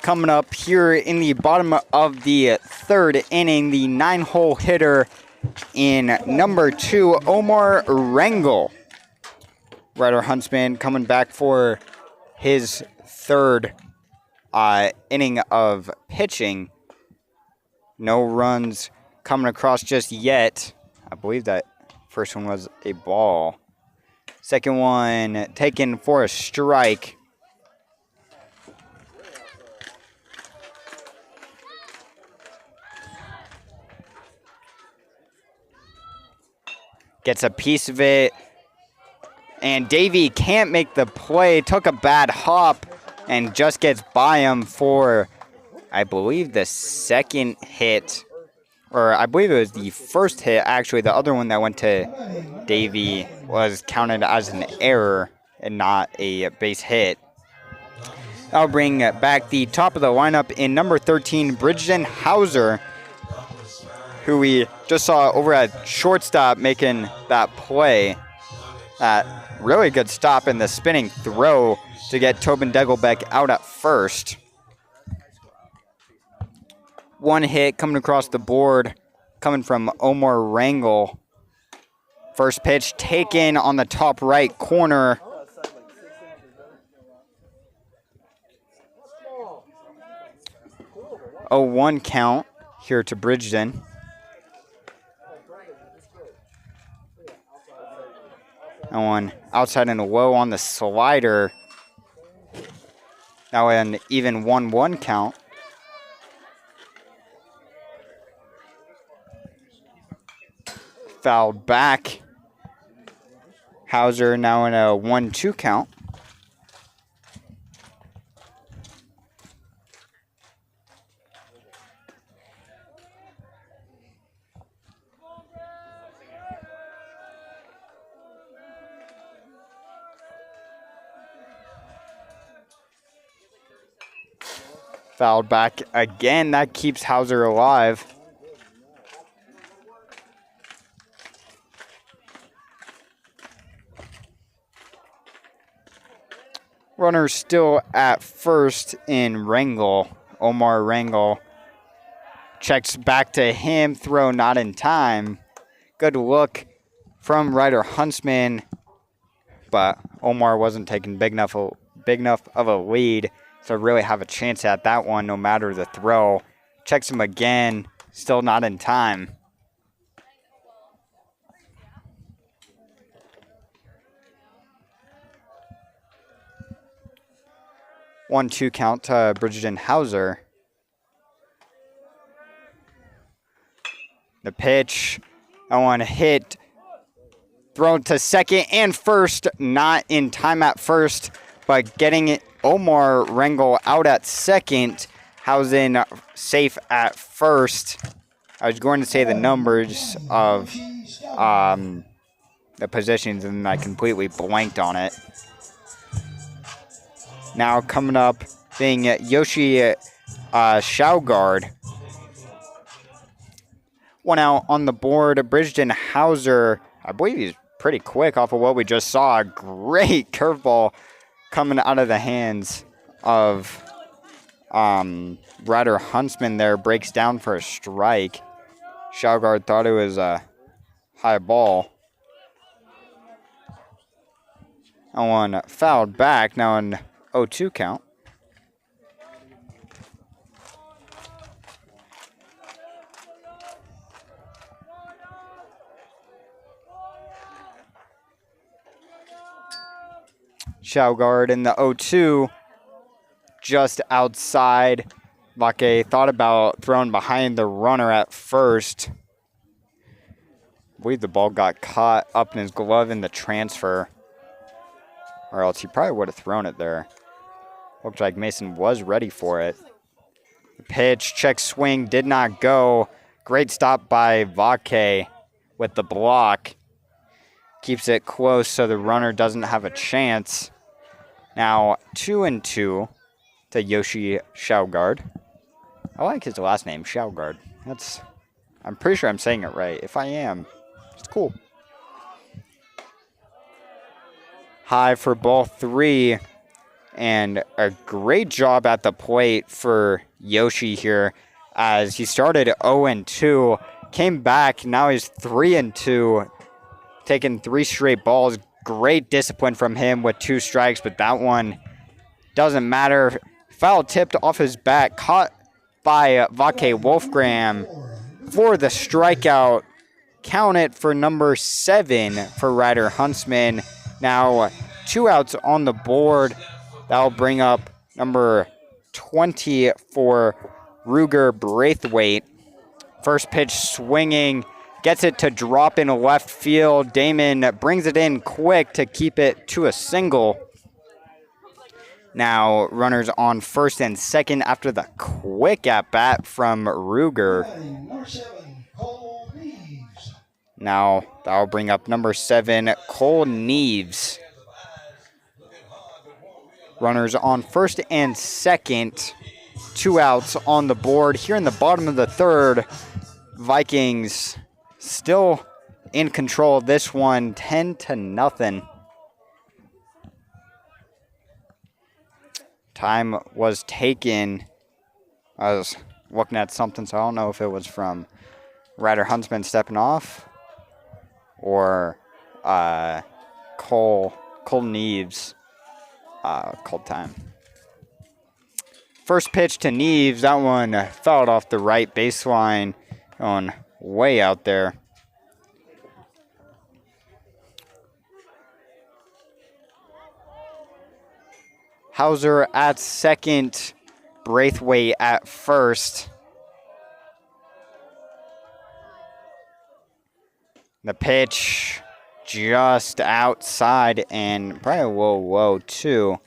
Coming up here in the bottom of the third inning, the 9-hole hitter in number 2, Omar Rangel. Ryder Huntsman coming back for his third inning of pitching. No runs coming across just yet. I believe that first one was a ball. Second one taken for a strike. Gets a piece of it. And Davey can't make the play. Took a bad hop and just gets by him for, I believe, the second hit. Or I believe it was the first hit. Actually, the other one that went to Davey was counted as an error and not a base hit. That'll bring back the top of the lineup in number 13, Bridgeton Hauser, who we just saw over at shortstop making that play. That really good stop in the spinning throw to get Tobin Degelbeck out at first. One hit coming across the board, coming from Omar Rangel. First pitch taken on the top right corner. A 1 count here to Bridgeton. That one outside and low on the slider. Now an even 1-1 count. Fouled back. Hauser now in a 1-2 count. Fouled back again. That keeps Hauser alive. Runner still at first in Rangel. Omar Rangel checks back to him. Throw not in time. Good look from Ryder Huntsman, but Omar wasn't taking big enough of a lead to really have a chance at that one, no matter the throw. Checks him again. Still not in time. One-two count to Bridgeton Hauser. The pitch. I want to hit. Thrown to second and first. Not in time at first, but getting it. Omar Rangel out at second. Hausen safe at first. I was going to say the numbers of the positions and I completely blanked on it. Now coming up being Yoshi Shaugard. One out on the board. Bridgeton Hauser, I believe he's pretty quick off of what we just saw. A great curveball coming out of the hands of Ryder Huntsman there. Breaks down for a strike. Shaugard thought it was a high ball. That one fouled back. Now an 0-2 count. Shaugard in the 0-2, just outside. Vake thought about throwing behind the runner at first. I believe the ball got caught up in his glove in the transfer, or else he probably would have thrown it there. Looked like Mason was ready for it. The pitch, check swing, did not go. Great stop by Vake with the block. Keeps it close so the runner doesn't have a chance. Now 2-2 to Yoshi Shaugard. I like his last name, Shaugard. I'm pretty sure I'm saying it right. If I am, it's cool. High for ball 3. And a great job at the plate for Yoshi here as he started 0-2, came back, now he's 3-2, taking 3 straight balls. Great discipline from him with 2 strikes, but that one doesn't matter. Foul tipped off his bat, caught by Vake Wolfgram for the strikeout. Count it for number 7 for Ryder Huntsman. Now 2 outs on the board. That'll bring up number 20 for Ruger Braithwaite. First pitch swinging, gets it to drop in left field. Damon brings it in quick to keep it to a single. Now runners on first and second after the quick at-bat from Ruger. Now that'll bring up number 7, Cole Neves. Runners on first and second. 2 outs on the board. Here in the bottom of the third, Vikings still in control of this one, 10-0. Time was taken. I was looking at something, so I don't know if it was from Ryder Huntsman stepping off or Cole Neves. Called time. First pitch to Neves. That one fouled off the right baseline, going way out there. Hauser at second. Braithwaite at first. The pitch just outside and probably a little low too.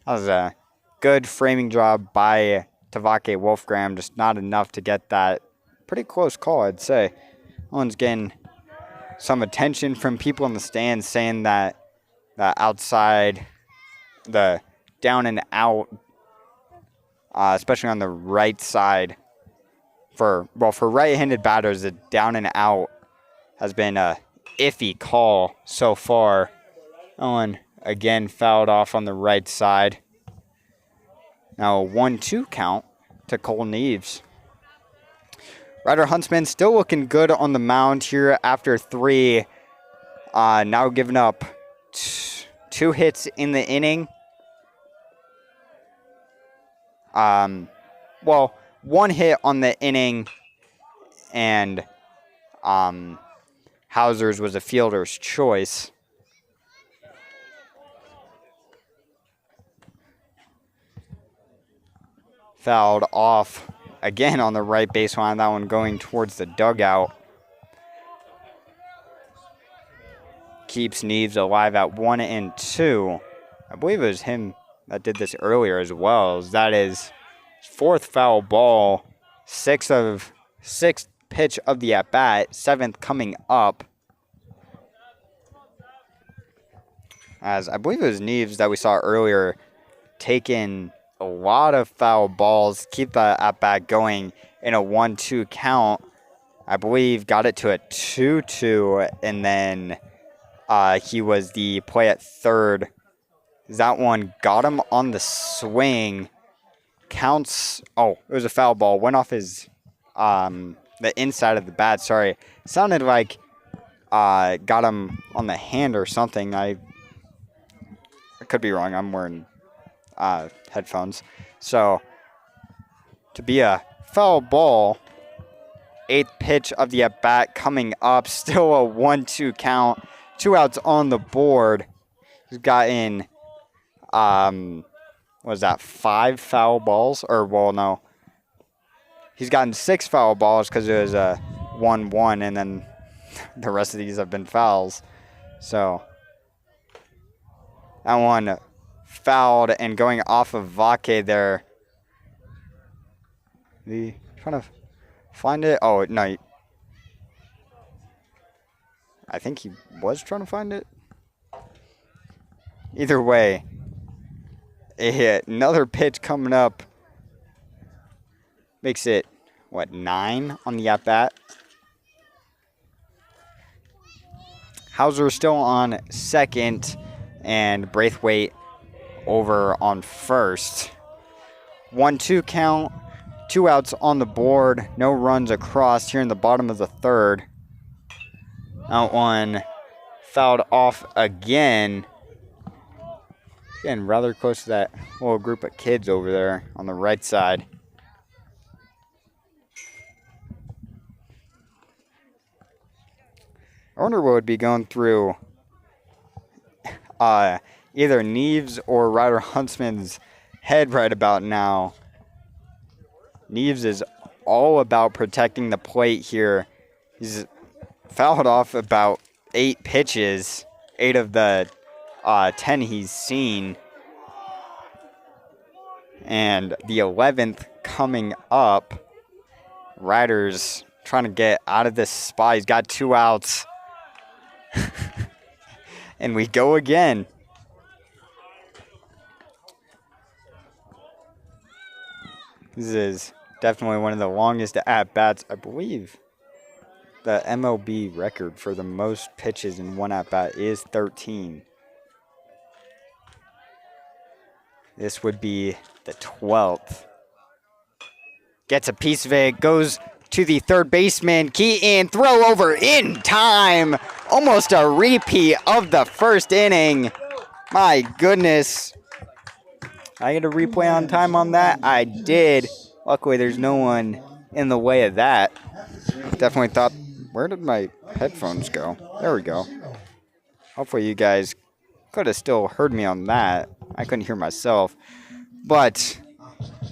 That was a good framing job by Tavake Wolfgram, just not enough to get that pretty close call, I'd say. Owen's getting some attention from people in the stands saying that the outside, the down and out, especially on the right side, for right-handed batters, the down and out has been a iffy call so far. Owen again fouled off on the right side. Now a 1-2 count to Cole Neves. Ryder Huntsman still looking good on the mound here after 3. Now giving up 2 hits in the inning. Well, 1 hit on the inning, and Hauser's was a fielder's choice. Fouled off again on the right baseline. That one going towards the dugout. Keeps Neves alive at 1-2. I believe it was him that did this earlier as well. That is his 4th foul ball, 6th pitch of the at-bat, 7th coming up. as I believe it was Neves that we saw earlier taking a lot of foul balls, keep the at-bat going in a 1-2 count. I believe got it to a 2-2, and then he was the play at third. That one got him on the swing. Counts. Oh, it was a foul ball. Went off his the inside of the bat. Sorry, sounded like got him on the hand or something. I could be wrong. I'm wearing headphones. So to be a foul ball, 8th pitch of the at bat coming up. Still a 1-2 count. 2 outs on the board. He's gotten was that 5 foul balls? Or, well, no. He's gotten 6 foul balls because it was a 1-1, and then the rest of these have been fouls. So, that one fouled and going off of Vake there. Trying to find it. Oh, no. I think he was trying to find it. Either way, another pitch coming up. Makes it, 9 on the at-bat? Hauser still on second, and Braithwaite over on first. 1-2 count, 2 outs on the board, no runs across here in the bottom of the third. Out one fouled off again. Getting rather close to that little group of kids over there on the right side. I wonder what would be going through either Neves or Ryder Huntsman's head right about now. Neves is all about protecting the plate here. He's fouled off about 8 pitches, 8 of the 10 he's seen. And the 11th coming up. Ryder's trying to get out of this spot. He's got 2 outs. And we go again. This is definitely one of the longest at-bats, I believe. The MLB record for the most pitches in one at-bat is 13. This would be the 12th. Gets a piece of it, goes to the third baseman. Keaton, throw over in time. Almost a repeat of the first inning. My goodness. I get a replay on time on that? I did. Luckily, there's no one in the way of that. Definitely thought, where did my headphones go? There we go. Hopefully you guys could have still heard me on that. I couldn't hear myself. But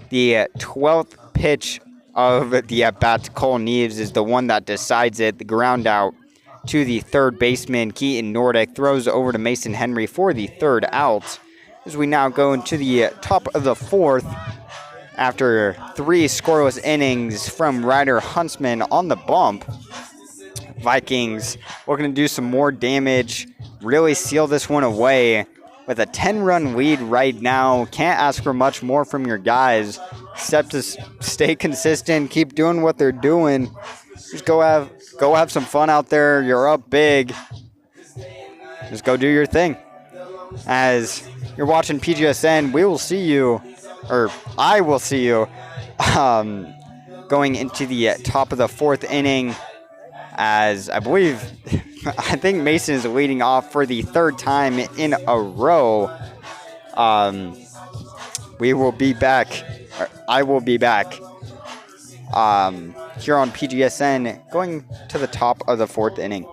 the 12th pitch of the at-bat to Cole Neves is the one that decides it. The ground out to the third baseman, Keaton Nordic, throws over to Mason Henry for the third out. As we now go into the top of the 4th after 3 scoreless innings from Ryder Huntsman on the bump. Vikings looking to do some more damage, really seal this one away with a 10-run lead right now. Can't ask for much more from your guys except to stay consistent, keep doing what they're doing. Just go have some fun out there. You're up big. Just go do your thing. As you're watching PGSN, we will see you, or I will see you, going into the top of the 4th inning. As I believe, I think Mason is leading off for the 3rd time in a row. We will be back. I will be back here on PGSN going to the top of the 4th inning.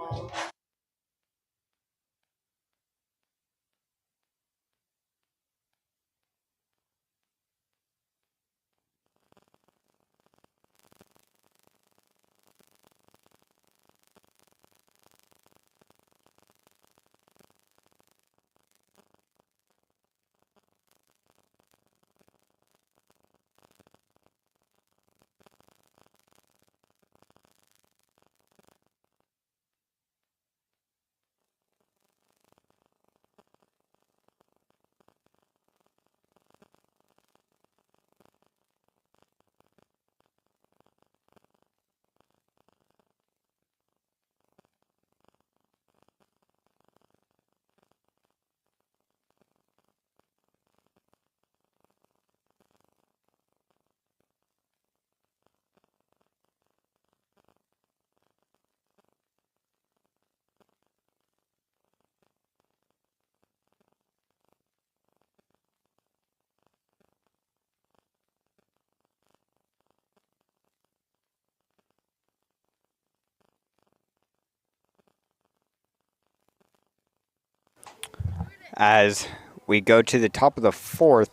as we go to the top of the fourth.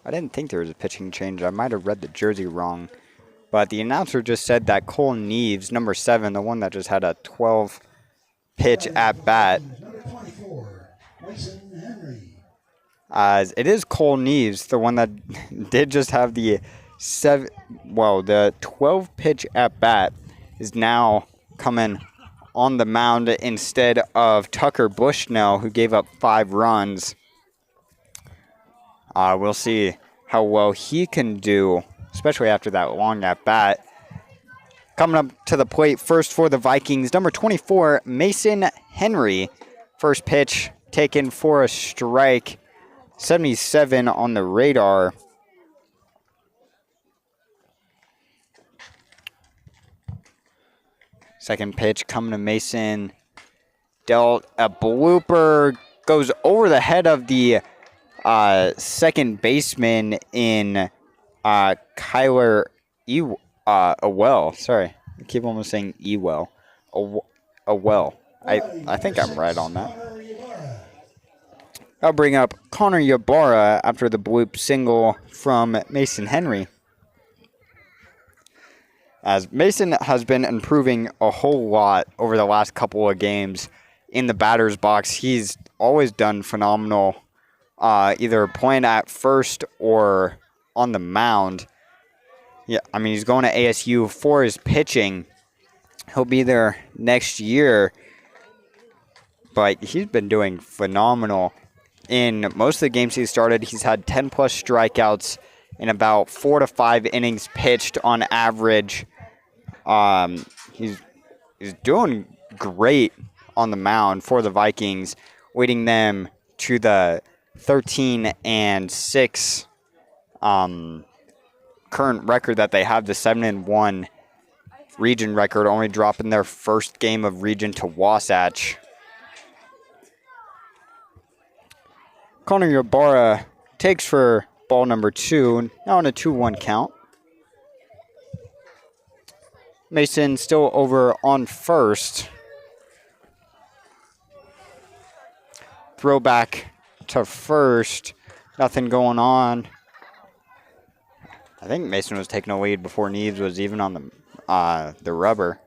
I didn't think there was a pitching change. I might have read the jersey wrong. But the announcer just said that Cole Neves, number 7, the one that just had a 12-pitch at-bat, Number 24, Payson Henry. as it is Cole Neves, the one that did just have the 12-pitch at-bat, is now coming on the mound instead of Tucker Bushnell, who gave up 5 runs. We'll see how well he can do, especially after that long at-bat. Coming up to the plate first for the Vikings, number 24, Mason Henry. First pitch taken for a strike, 77 on the radar. Second pitch coming to Mason. Dealt a blooper, goes over the head of the second baseman in Kyler Ewell. Sorry, I keep almost saying Ewell. Ewell. I think I'm right on that. I'll bring up Connor Ybarra after the bloop single from Mason Henry. As Mason has been improving a whole lot over the last couple of games in the batter's box. He's always done phenomenal, either playing at first or on the mound. Yeah, I mean, he's going to ASU for his pitching. He'll be there next year, but he's been doing phenomenal. In most of the games he's started, he's had 10-plus strikeouts in about 4 to 5 innings pitched on average. He's doing great on the mound for the Vikings, leading them to the 13-6 current record that they have, the 7-1 region record, only dropping their first game of region to Wasatch. Connor Ybarra takes for ball number 2, now on a 2-1 count. Mason still over on first. Throw back to first. Nothing going on. I think Mason was taking a lead before Neves was even on the rubber.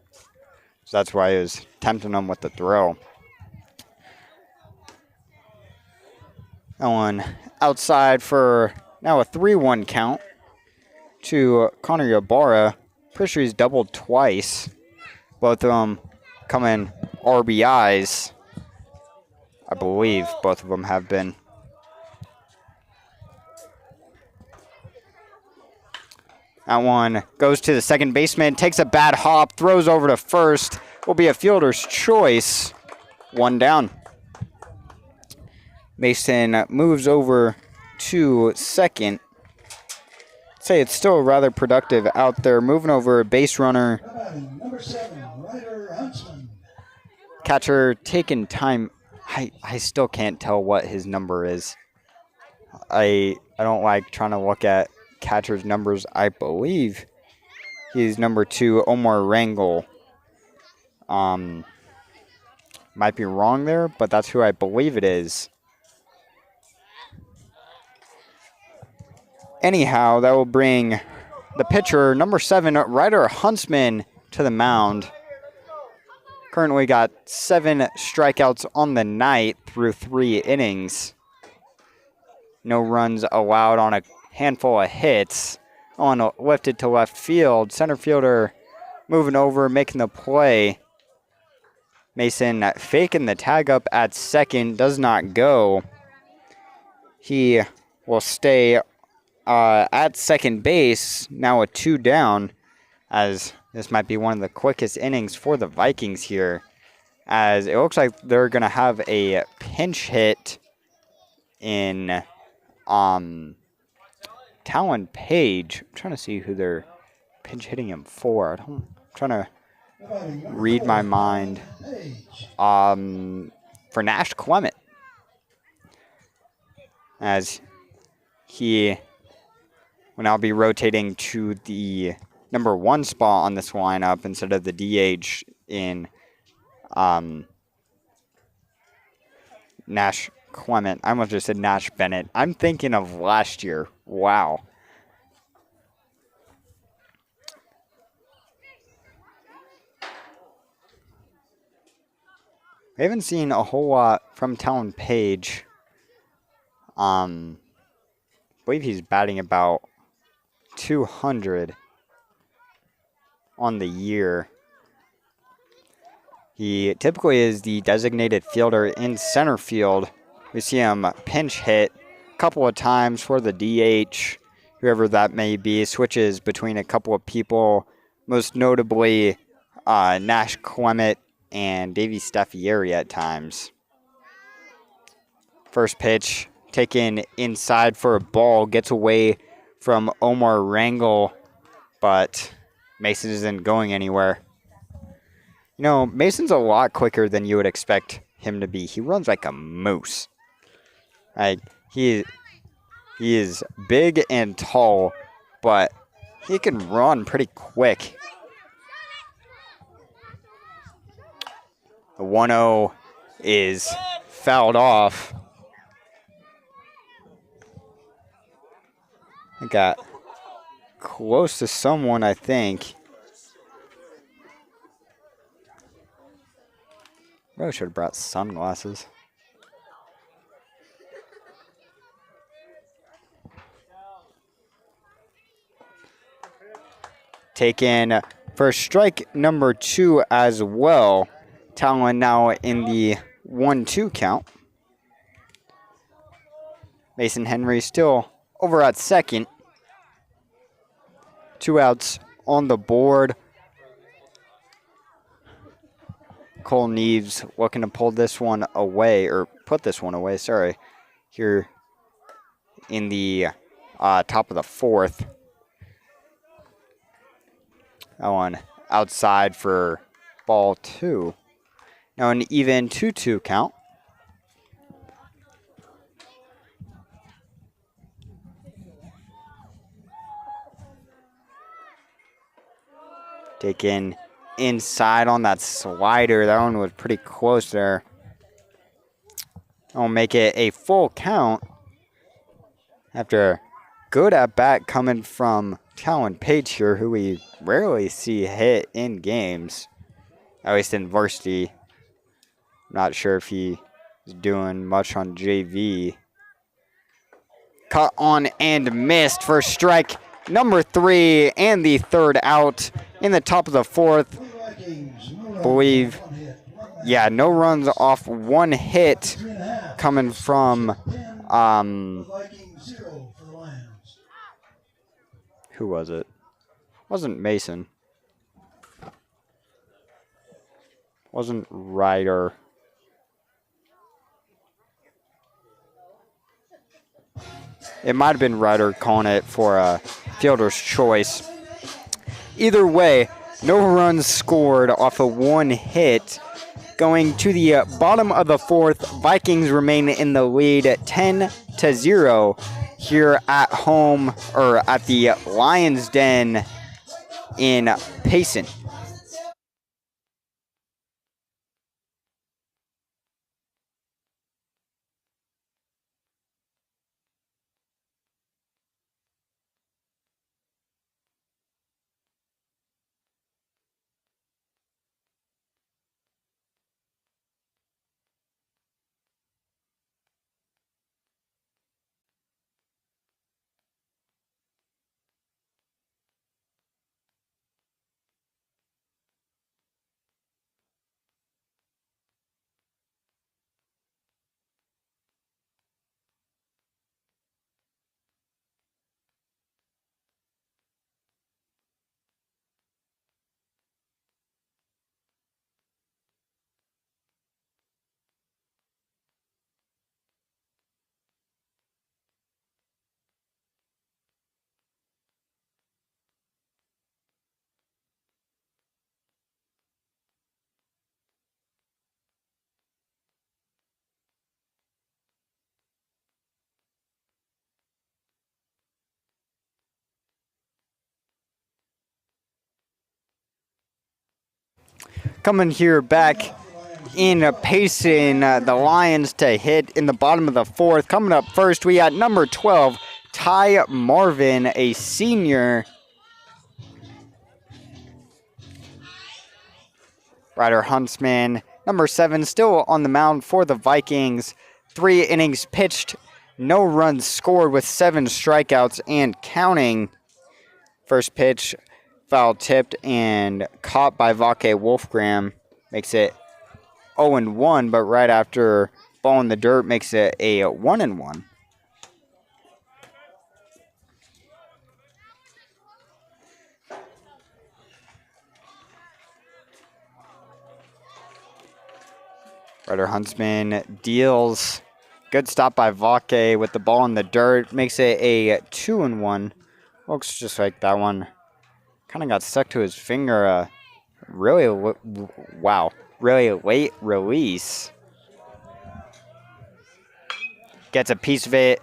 So that's why he was tempting him with the throw. That one outside for now a 3-1 count to Connor Ybarra. Pretty sure he's doubled twice. Both of them coming RBIs. I believe both of them have been. That one goes to the second baseman, takes a bad hop, throws over to first. Will be a fielder's choice. 1 down. Mason moves over to second. Say it's still rather productive out there. Moving over a base runner. Number 7, Ryder Huntsman. Catcher taking time. I still can't tell what his number is. I don't like trying to look at catcher's numbers. I believe he's number 2, Omar Rangel. Might be wrong there, but that's who I believe it is. Anyhow, that will bring the pitcher, number 7, Ryder Huntsman, to the mound. Currently got 7 strikeouts on the night through 3 innings. No runs allowed on a handful of hits. On lifted to left field. Center fielder moving over, making the play. Mason faking the tag up at second. Does not go. He will stay at second base, now a 2 down, as this might be one of the quickest innings for the Vikings here, as it looks like they're going to have a pinch hit in Talon Page. I'm trying to see who they're pinch hitting him for. I'm trying to read my mind. For Nash Clement, as he will now be rotating to the number 1 spot on this lineup instead of the DH in Nash Clement. I almost just said Nash Bennett. I'm thinking of last year. Wow. We haven't seen a whole lot from Talon Page. I believe he's batting about 200 on the year. He typically is the designated fielder in center field. We see him pinch hit a couple of times for the DH, whoever that may be, switches between a couple of people, most notably Nash Clement and Davey Staffieri at times. First pitch taken inside for a ball, gets away from Omar Rangel, but Mason isn't going anywhere. You know, Mason's a lot quicker than you would expect him to be. He runs like a moose. Like, he is big and tall, but he can run pretty quick. The 1-0 is fouled off. I got close to someone, I think. Really should have brought sunglasses. Taken for strike number 2 as well. Talon now in the 1-2 count. Mason Henry still over at second. 2 outs on the board. Cole Neves looking to pull this one away, or put this one away, sorry, here in the top of the 4th. That one outside for ball 2. Now an even 2-2 count. Taken inside on that slider. That one was pretty close there. I'll make it a full count after a good at-bat coming from Talon Page here, who we rarely see hit in games, at least in varsity. Not sure if he is doing much on JV. Cut on and missed for strike number 3 and the 3rd out in the top of the 4th. Believe, yeah, no runs off 1 hit coming from, who was it? Wasn't Mason. Wasn't Ryder. It might have been Ryder calling it for a fielder's choice. Either way, no runs scored off of 1 hit. Going to the bottom of the 4th, Vikings remain in the lead at 10-0 here at home, or at the Lions Den in Payson. Coming here back in Payson, the Lions to hit in the bottom of the fourth. Coming up first, we got number 12, Ty Marvin, a senior. Ryder Huntsman, number 7, still on the mound for the Vikings. 3 innings pitched, no runs scored with 7 strikeouts and counting. First pitch, foul tipped and caught by Vake Wolfgram. Makes it 0-1, but right after ball in the dirt makes it a 1-1. Ryder Huntsman deals. Good stop by Vake with the ball in the dirt. Makes it a 2-1. Looks just like that one kind of got stuck to his finger. Really late release. Gets a piece of it.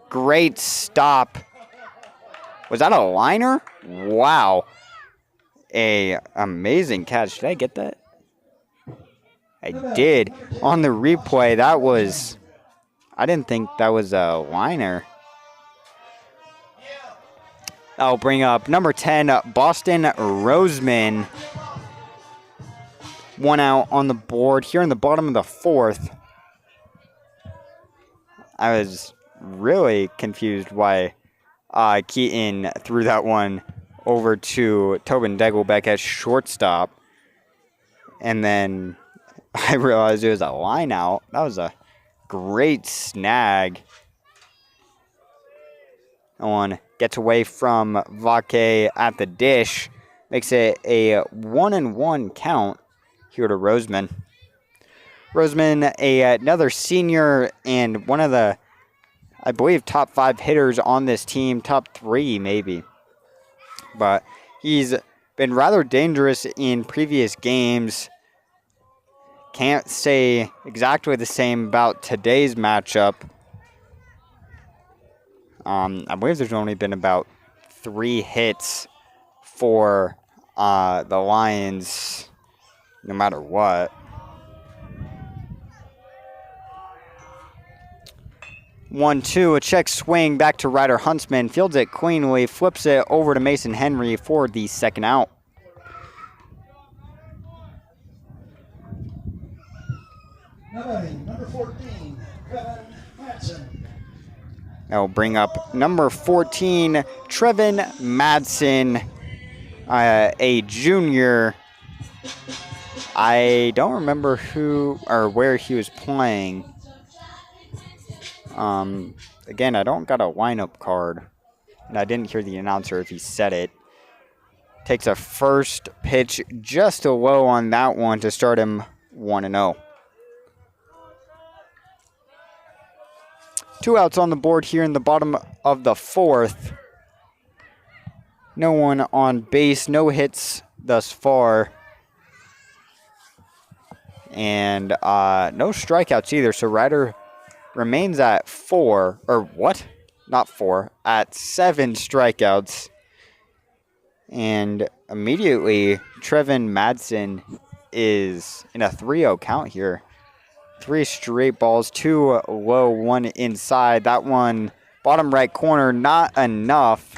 Great stop. Was that a liner? Wow. A amazing catch. Did I get that? I did. On the replay, that was... I didn't think that was a liner. I'll bring up number 10, Boston Roseman. 1 out on the board here in the bottom of the fourth. I was really confused why Keaton threw that one over to Tobin Degelbeck at shortstop. And then I realized it was a line out. That was a great snag. That one gets away from Vake at the dish. Makes it a 1-1 count here to Roseman. Roseman, another senior and one of the, I believe, top 5 hitters on this team. Top 3, maybe. But he's been rather dangerous in previous games. Can't say exactly the same about today's matchup. I believe there's only been about 3 hits for the Lions, no matter what. 1-2, a check swing back to Ryder Huntsman. Fields it cleanly, flips it over to Mason Henry for the second out. Number 14, Trevin Madsen. I'll bring up number 14, Trevin Madsen, a junior. I don't remember who or where he was playing. Again, I don't got a lineup card, and I didn't hear the announcer if he said it. Takes a first pitch just a low on that one to start him 1-0. 2 outs on the board here in the bottom of the fourth. No one on base, no hits thus far. And no strikeouts either, so Ryder remains at 4, or what? Not 4, at 7 strikeouts. And immediately, Trevin Madsen is in a 3-0 count here. 3 straight balls, 2 low, 1 inside. That one, bottom right corner, not enough.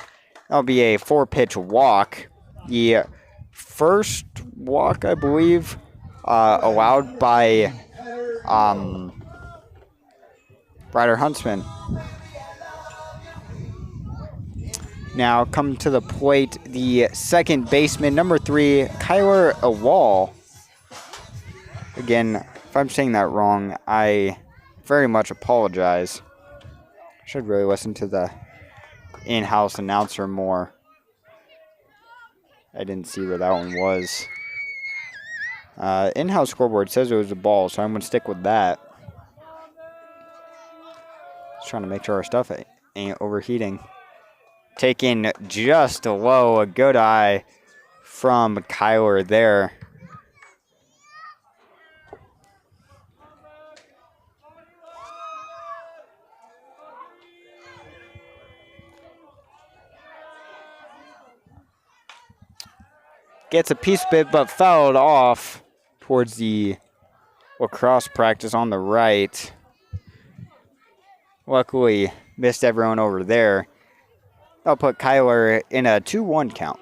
That'll be a 4-pitch walk. The first walk, I believe, allowed by Ryder Huntsman. Now come to the plate, the second baseman, number 3, Kyler Awal. Again, if I'm saying that wrong, I very much apologize. I should really listen to the in-house announcer more. I didn't see where that one was. In-house scoreboard says it was a ball, so I'm going to stick with that. Just trying to make sure our stuff ain't overheating. Taking just low, a good eye from Kyler there. Gets a piece of it, but fouled off towards the lacrosse practice on the right. Luckily, missed everyone over there. I'll put Kyler in a 2-1 count.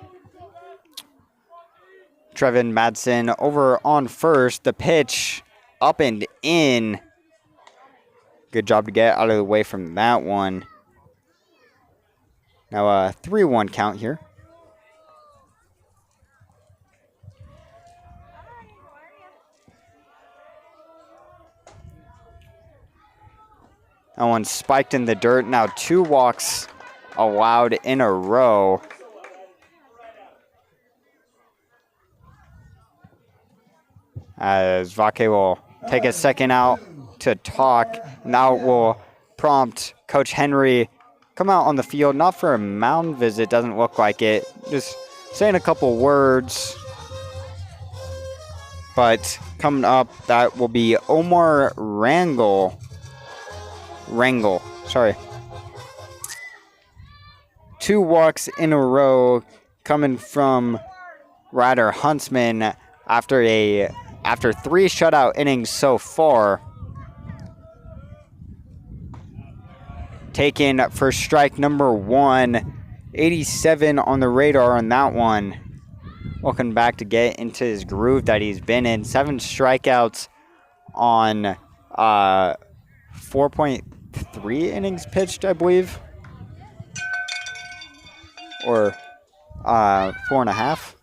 Trevin Madsen over on first. The pitch up and in. Good job to get out of the way from that one. Now a 3-1 count here. That one spiked in the dirt. Now 2 walks allowed in a row. As Vake will take a second out to talk. Now it will prompt Coach Henry come out on the field, not for a mound visit, doesn't look like it. Just saying a couple words. But coming up, that will be Omar Rangel, sorry. 2 walks in a row coming from Ryder Huntsman after 3 shutout innings so far. Taken for strike number 1. 87 on the radar on that one. Looking back to get into his groove that he's been in. 7 strikeouts on 4.3 innings pitched, I believe. Or 4.5.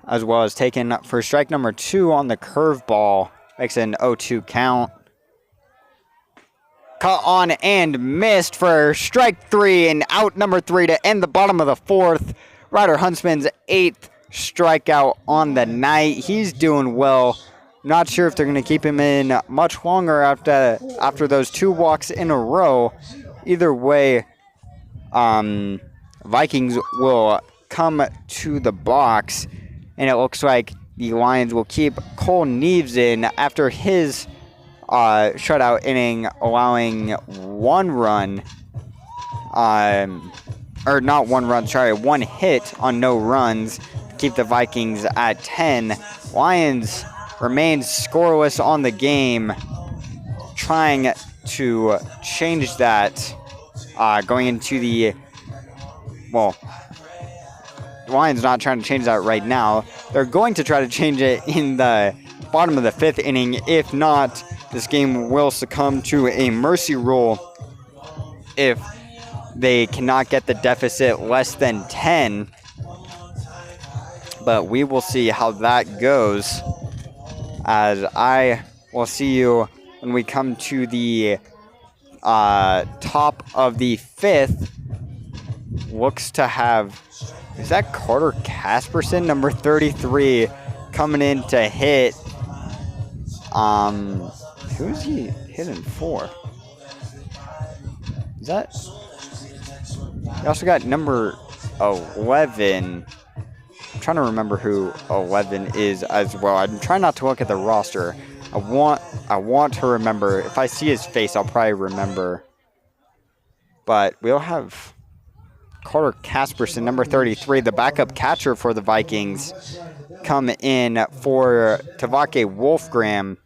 As well as taken for strike number 2 on the curveball. Makes an 0-2 count. Caught on and missed for strike 3 and out number 3 to end the bottom of the 4th. Ryder Huntsman's 8th strikeout on the night. He's doing well. Not sure if they're going to keep him in much longer after those 2 walks in a row. Either way, Vikings will come to the box. And it looks like the Lions will keep Cole Neves in after his shutout inning, allowing 1 run. Or not 1 run, sorry, 1 hit on no runs. Keep the Vikings at 10. Lions remain scoreless on the game. Trying to change that going into the... Well, the Lions not trying to change that right now. They're going to try to change it in the bottom of the 5th inning. If not, this game will succumb to a mercy rule if they cannot get the deficit less than 10. But we will see how that goes, as I will see you when we come to the top of the 5th. Looks to have... Is that Carter Casperson, number 33, coming in to hit? Who's he hitting for? Is that... You also got number 11. I'm trying to remember who 11 is as well. I'm trying not to look at the roster. I want to remember. If I see his face, I'll probably remember. But we'll have Carter Casperson, number 33, the backup catcher for the Vikings, come in for Tavake Wolfgram.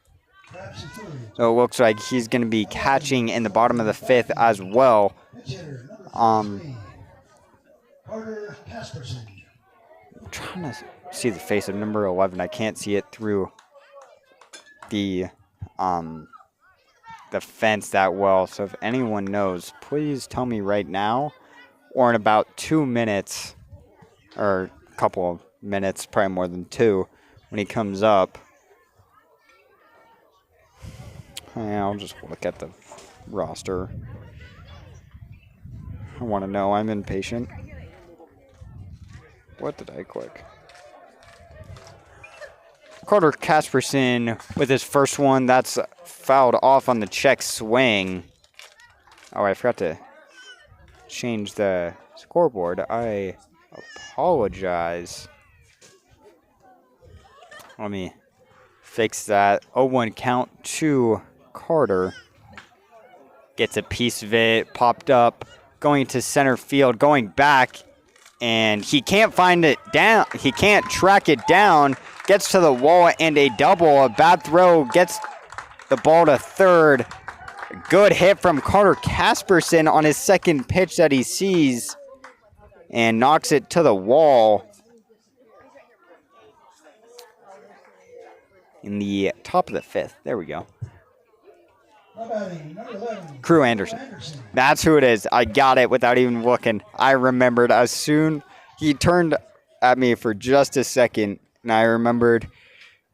So it looks like he's going to be catching in the bottom of the 5th as well. I'm trying to see the face of number 11. I can't see it through the fence that well. So if anyone knows, please tell me right now, or in about 2 minutes, or a couple of minutes, probably more than 2, when he comes up. Yeah, I'll just look at the roster. I want to know. I'm impatient. What did I click? Carter Casperson with his first one. That's fouled off on the check swing. Oh, I forgot to change the scoreboard. I apologize. Let me fix that. 0-1 count to Carter. Gets a piece of it. Popped up. Going to center field. Going back And he can't find it down. He can't track it down. Gets to the wall and a double. A bad throw gets the ball to third. Good hit from Carter Casperson on his second pitch that he sees. And knocks it to the wall. In the top of the fifth. There we go. Crew Anderson. That's who it is. I got it without even looking. I remembered as soon he turned at me for just a second, and I remembered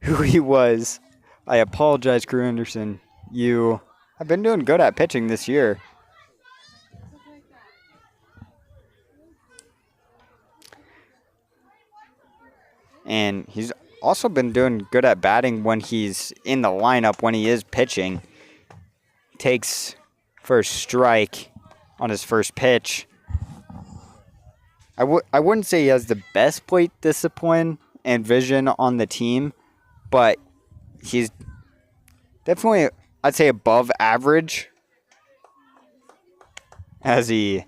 who he was. I apologize, Crew Anderson. You have been doing good at pitching this year. And he's also been doing good at batting when he's in the lineup, when he is pitching. Takes first strike on his first pitch. I wouldn't say he has the best plate discipline and vision on the team, but he's definitely, I'd say, above average, as he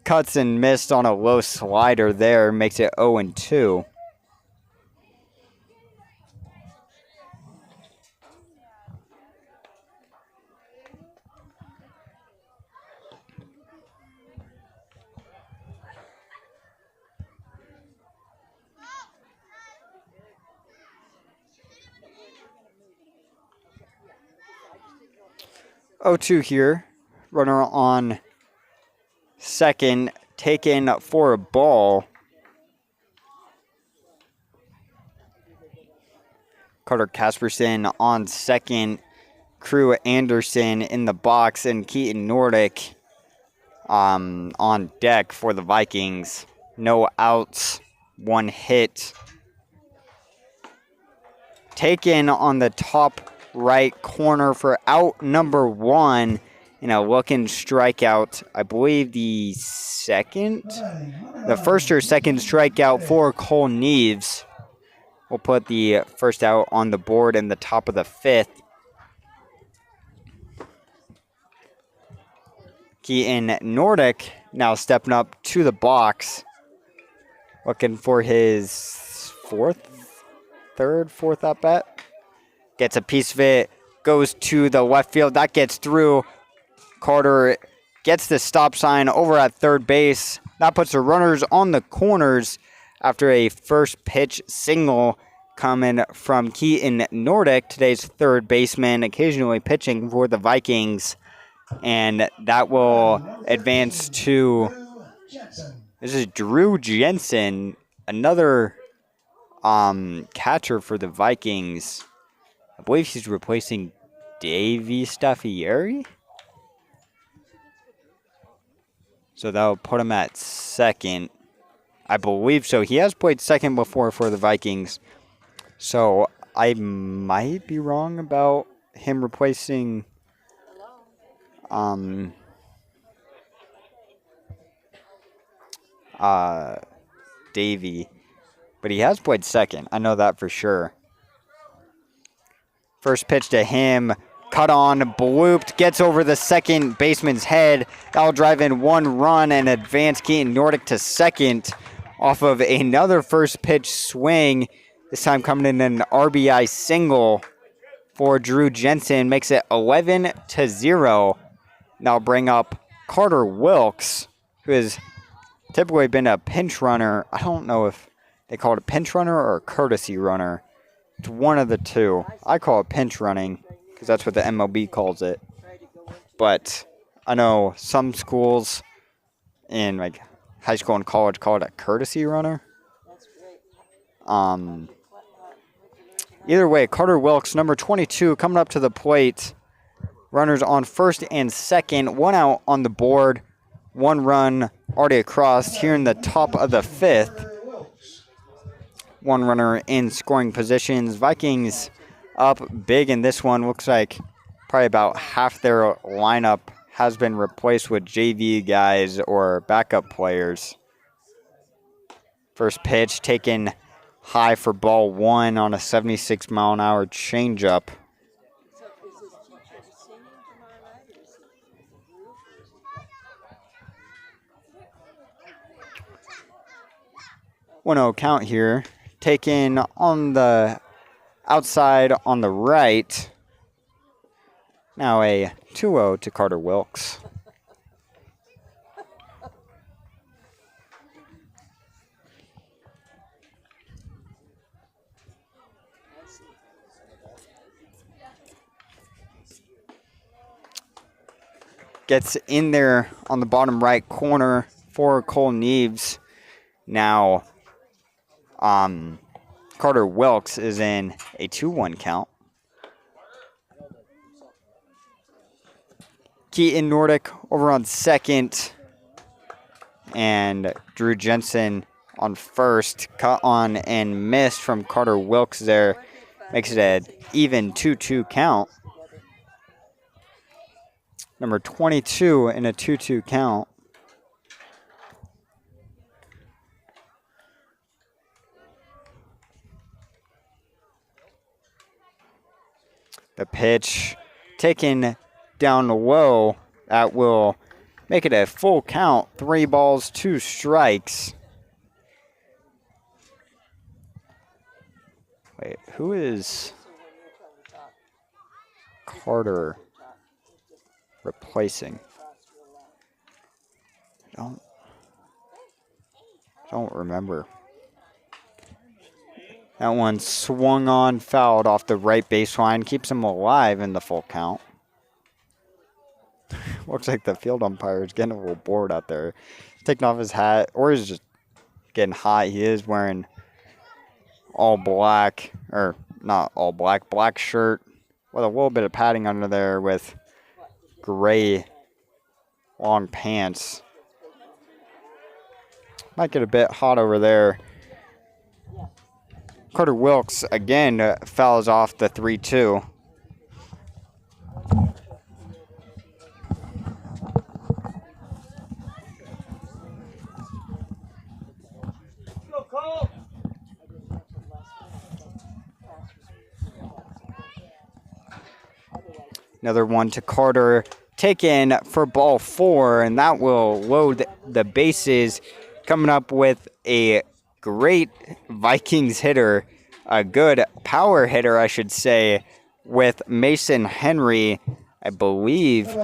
cuts and missed on a low slider there, makes it 0-2. Oh, 2 here. Runner on second, taken for a ball. Carter Casperson on second. Crew Anderson in the box, and Keaton Nordic on deck for the Vikings. No outs, 1 hit. Taken on the top right corner for out number 1 in a looking strikeout. I believe the first or second strikeout for Cole Neves. We'll put the first out on the board in the top of the 5th. Keaton Nordic now stepping up to the box. Looking for his fourth at bat. Gets a piece of it, goes to the left field. That gets through. Carter gets the stop sign over at third base. That puts the runners on the corners after a first pitch single coming from Keaton Nordic, today's third baseman, occasionally pitching for the Vikings. And that will advance to, this is Drew Jensen, another catcher for the Vikings. I believe he's replacing Davey Staffieri. So that'll put him at second. I believe so. He has played second before for the Vikings. So I might be wrong about him replacing Davey. But he has played second. I know that for sure. First pitch to him, cut on, blooped, gets over the second baseman's head. That'll drive in 1 run and advance Keaton Nordic to second off of another first pitch swing. This time coming in an RBI single for Drew Jensen. Makes it 11-0. Now bring up Carter Wilkes, who has typically been a pinch runner. I don't know if they call it a pinch runner or a courtesy runner. It's one of the two. I call it pinch running because that's what the MLB calls it. But I know some schools in like high school and college call it a courtesy runner. Either way, Carter Wilkes, number 22, coming up to the plate. Runners on first and second. 1 out on the board. 1 run already across here in the top of the 5th. 1 runner in scoring positions. Vikings up big in this one. Looks like probably about half their lineup has been replaced with JV guys or backup players. First pitch taken high for ball 1 on a 76-mile-an-hour changeup. 1-0 count here. Taken on the outside on the right. Now a 2-0 to Carter Wilkes. Gets in there on the bottom right corner for Cole Neves. Now, Carter Wilkes is in a 2-1 count. Keaton Nordic over on second. And Drew Jensen on first. Cut on and missed from Carter Wilkes there. Makes it an even 2-2 count. Number 22 in a 2-2 count. The pitch taken down low. That will make it a full count. 3 balls, 2 strikes. Wait, who is Carter replacing? I don't remember. That one swung on, fouled off the right baseline, keeps him alive in the full count. Looks like the field umpire is getting a little bored out there. He's taking off his hat, or he's just getting hot. He is wearing all black, or not all black, black shirt with a little bit of padding under there with gray long pants. Might get a bit hot over there. Carter Wilkes again fouls off the 3-2. Another one to Carter, taken for ball 4, and that will load the bases. Coming up with a great Vikings hitter, a good power hitter, I should say, with Mason Henry. I believe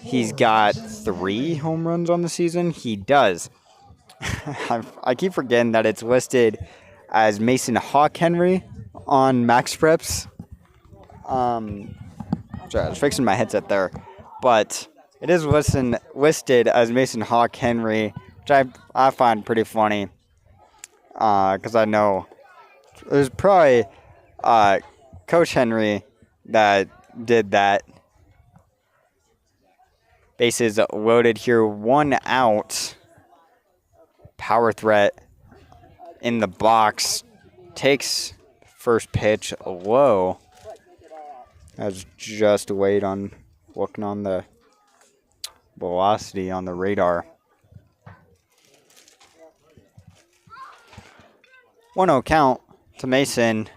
he's got 3 home runs on the season. He does. I keep forgetting that it's listed as Mason Hawk Henry on Max Preps. Sorry, I was fixing my headset there. But it is listed as Mason Hawk Henry, which I find pretty funny. Because I know there's probably Coach Henry that did that. Bases loaded here, 1 out. Power threat in the box. Takes first pitch low. That's just wait on looking on the velocity on the radar. 1-0 count to Mason.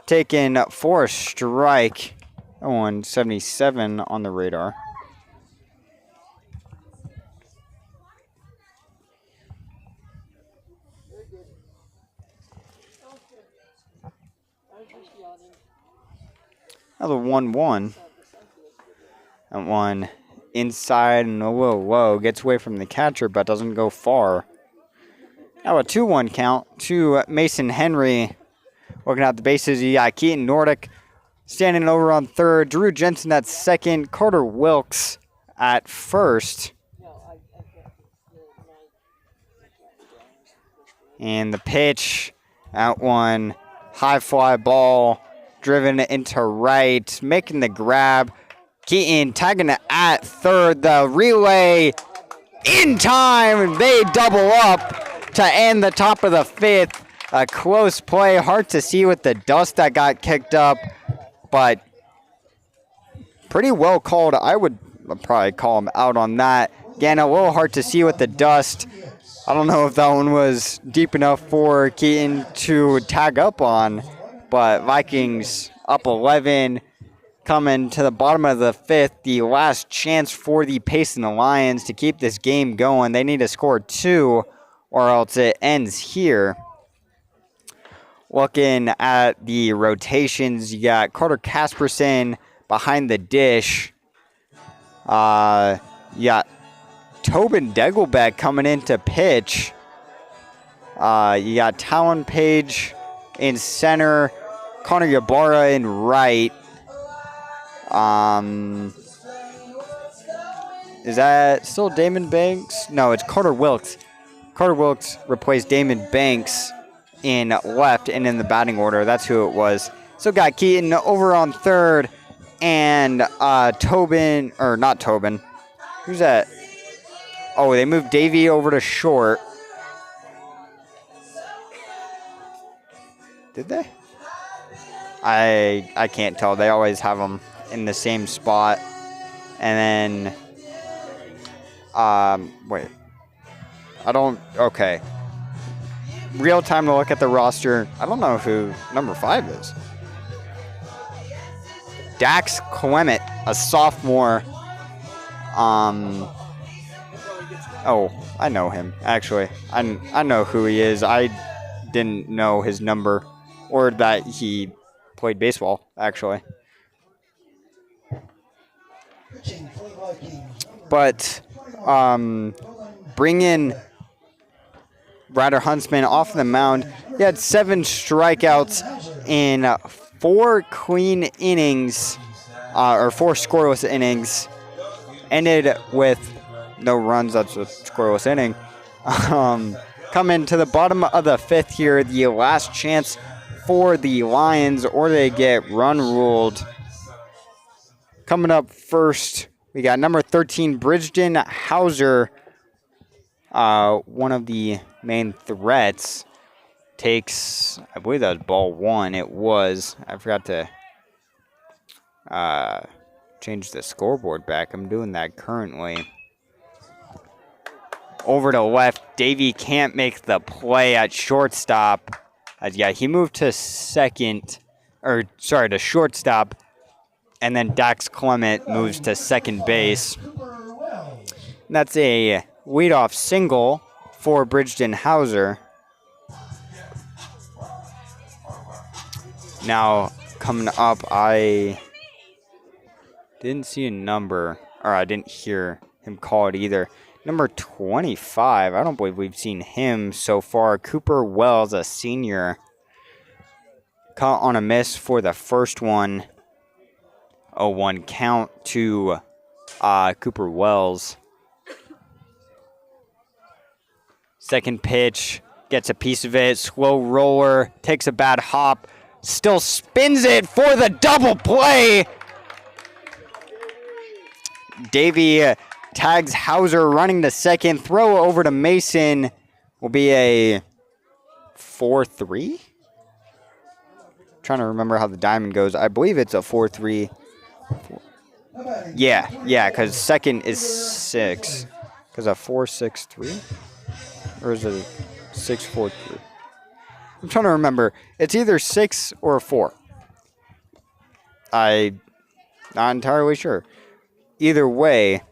Taken for a strike. 177 on the radar. Another 1-1. That one inside and a little low. Gets away from the catcher, but doesn't go far. Now a 2-1 count to Mason Henry. Working out the bases, you got Keaton Nordic standing over on third. Drew Jensen at second. Carter Wilkes at first. And the pitch, that one, high fly ball. Driven into right, making the grab. Keaton tagging it at third. The relay in time. They double up to end the top of the 5th. A close play. Hard to see with the dust that got kicked up, but pretty well called. I would probably call him out on that. Again, a little hard to see with the dust. I don't know if that one was deep enough for Keaton to tag up on. But Vikings up 11, coming to the bottom of the 5th. The last chance for the Payson Lions to keep this game going. They need to score 2 or else it ends here. Looking at the rotations, you got Carter Casperson behind the dish. You got Tobin Degelbeck coming in to pitch. You got Talon Page in center. Connor Ybarra in right. Is that still Damon Banks? No, it's Carter Wilkes. Carter Wilkes replaced Damon Banks in left and in the batting order. That's who it was. So got Keaton over on third, and Tobin, or not Tobin. Who's that? Oh, they moved Davey over to short. Did they? I can't tell. They always have them in the same spot. And then, wait. I don't, okay. Real time to look at the roster. I don't know who number 5 is. Dax Clement, a sophomore. Oh, I know him, actually. I know who he is. I didn't know his number or that he played baseball, actually. But bring in Ryder Huntsman off the mound. He had 7 strikeouts in 4 clean innings, or 4 scoreless innings. Ended with no runs. That's a scoreless inning. Coming to the bottom of the 5th here, the last chance for the Lions, or they get run ruled. Coming up first, we got number 13, Bridgeton Hauser. One of the main threats takes, I believe that was ball 1. It was. I forgot to change the scoreboard back. I'm doing that currently. Over to left, Davey can't make the play at shortstop. Yeah, he moved to to shortstop. And then Dax Clement moves to second base. And that's a leadoff single for Bridgeton Hauser. Now, coming up, I didn't see a number, or I didn't hear him call it either. Number 25, I don't believe we've seen him so far. Cooper Wells, a senior. Caught on a miss for the first one. 0-1 count to Cooper Wells. Second pitch, gets a piece of it. Slow roller, takes a bad hop. Still spins it for the double play. Davey tags Hauser running to second. Throw over to Mason will be a 4-3. Trying to remember how the diamond goes. I believe it's a 4-3. Yeah, because second is 6. Because a 4-6-3? Or is it a 6-4-3? I'm trying to remember. It's either 6 or 4. I'm not entirely sure. Either way,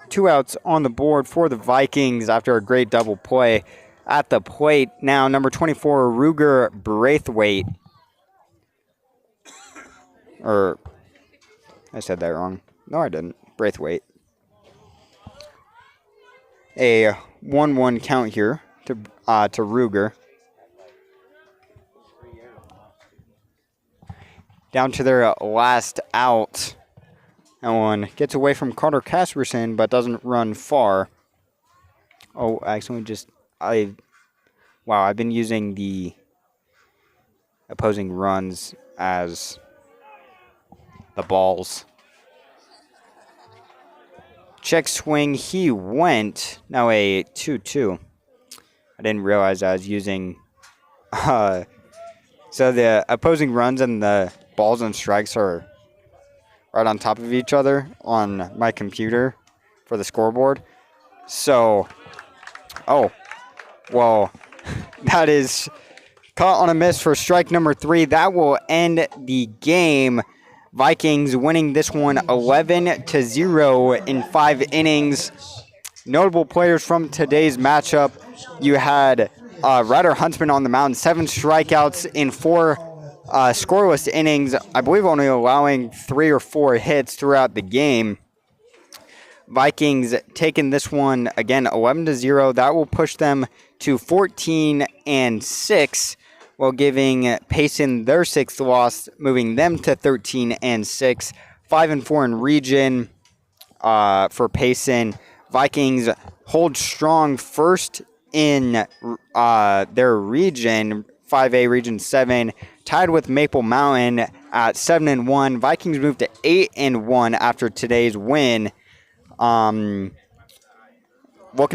2 outs on the board for the Vikings after a great double play. At the plate now, number 24, Ruger Braithwaite. Or, I said that wrong. No, I didn't. Braithwaite. A 1-1 count here to Ruger. Down to their last out. That one gets away from Carter Casperson, but doesn't run far. Oh, actually, I've been using the opposing runs as the balls. Check swing, he went. Now a 2-2. I didn't realize I was using... so the opposing runs and the balls and strikes are right on top of each other on my computer for the scoreboard. So, that is caught on a miss for strike number 3. That will end the game. Vikings winning this one 11-0 in 5 innings. Notable players from today's matchup: you had Ryder Huntsman on the mound, 7 strikeouts in 4 scoreless innings. I believe only allowing 3 or 4 hits throughout the game. Vikings taking this one again 11-0. That will push them to 14-6, while giving Payson their 6th loss, moving them to 13-6, 5-4 in region for Payson. Vikings hold strong first in their region, 5A Region 7, tied with Maple Mountain at 7-1. Vikings move to 8-1 after today's win. Looking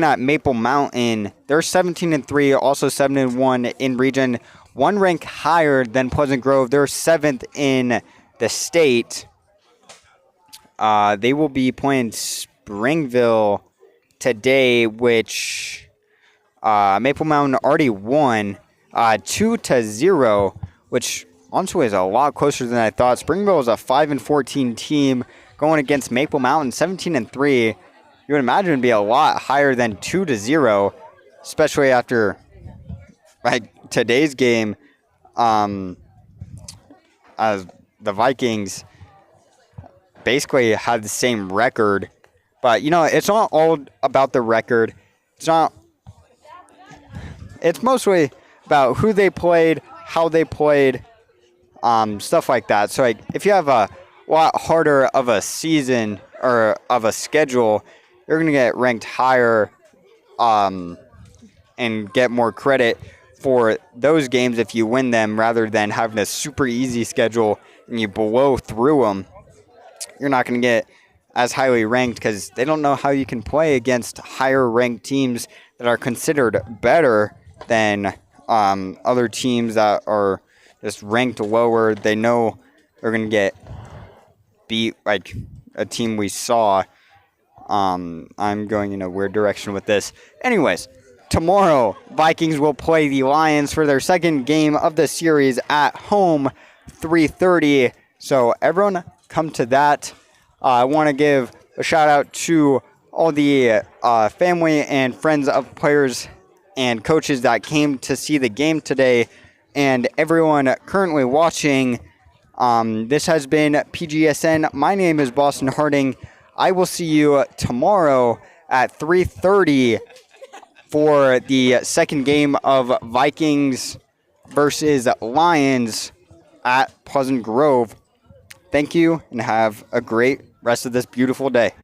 at Maple Mountain, they're 17-3, also 7-1 in region, 1 rank higher than Pleasant Grove. They're 7th in the state. They will be playing Springville today, which Maple Mountain already won 2-0, which honestly is a lot closer than I thought. Springville is a 5-14 team going against Maple Mountain 17-3. You would imagine it'd be a lot higher than 2-0, especially after like today's game. As the Vikings basically had the same record, but it's not all about the record. It's mostly about who they played, how they played, stuff like that. So like if you have a lot harder of a season or of a schedule, you're going to get ranked higher and get more credit for those games if you win them, rather than having a super easy schedule and you blow through them. You're not going to get as highly ranked because they don't know how you can play against higher ranked teams that are considered better than other teams that are just ranked lower. They know they're going to get beat, like a team we saw. I'm going in a weird direction with this. Anyways, tomorrow, Vikings will play the Lions for their second game of the series at home, 3:30. So everyone come to that. I want to give a shout out to all the family and friends of players and coaches that came to see the game today, and everyone currently watching. This has been PGSN. My name is Boston Harding. I will see you tomorrow at 3:30 for the second game of Vikings versus Lions at Pleasant Grove. Thank you and have a great rest of this beautiful day.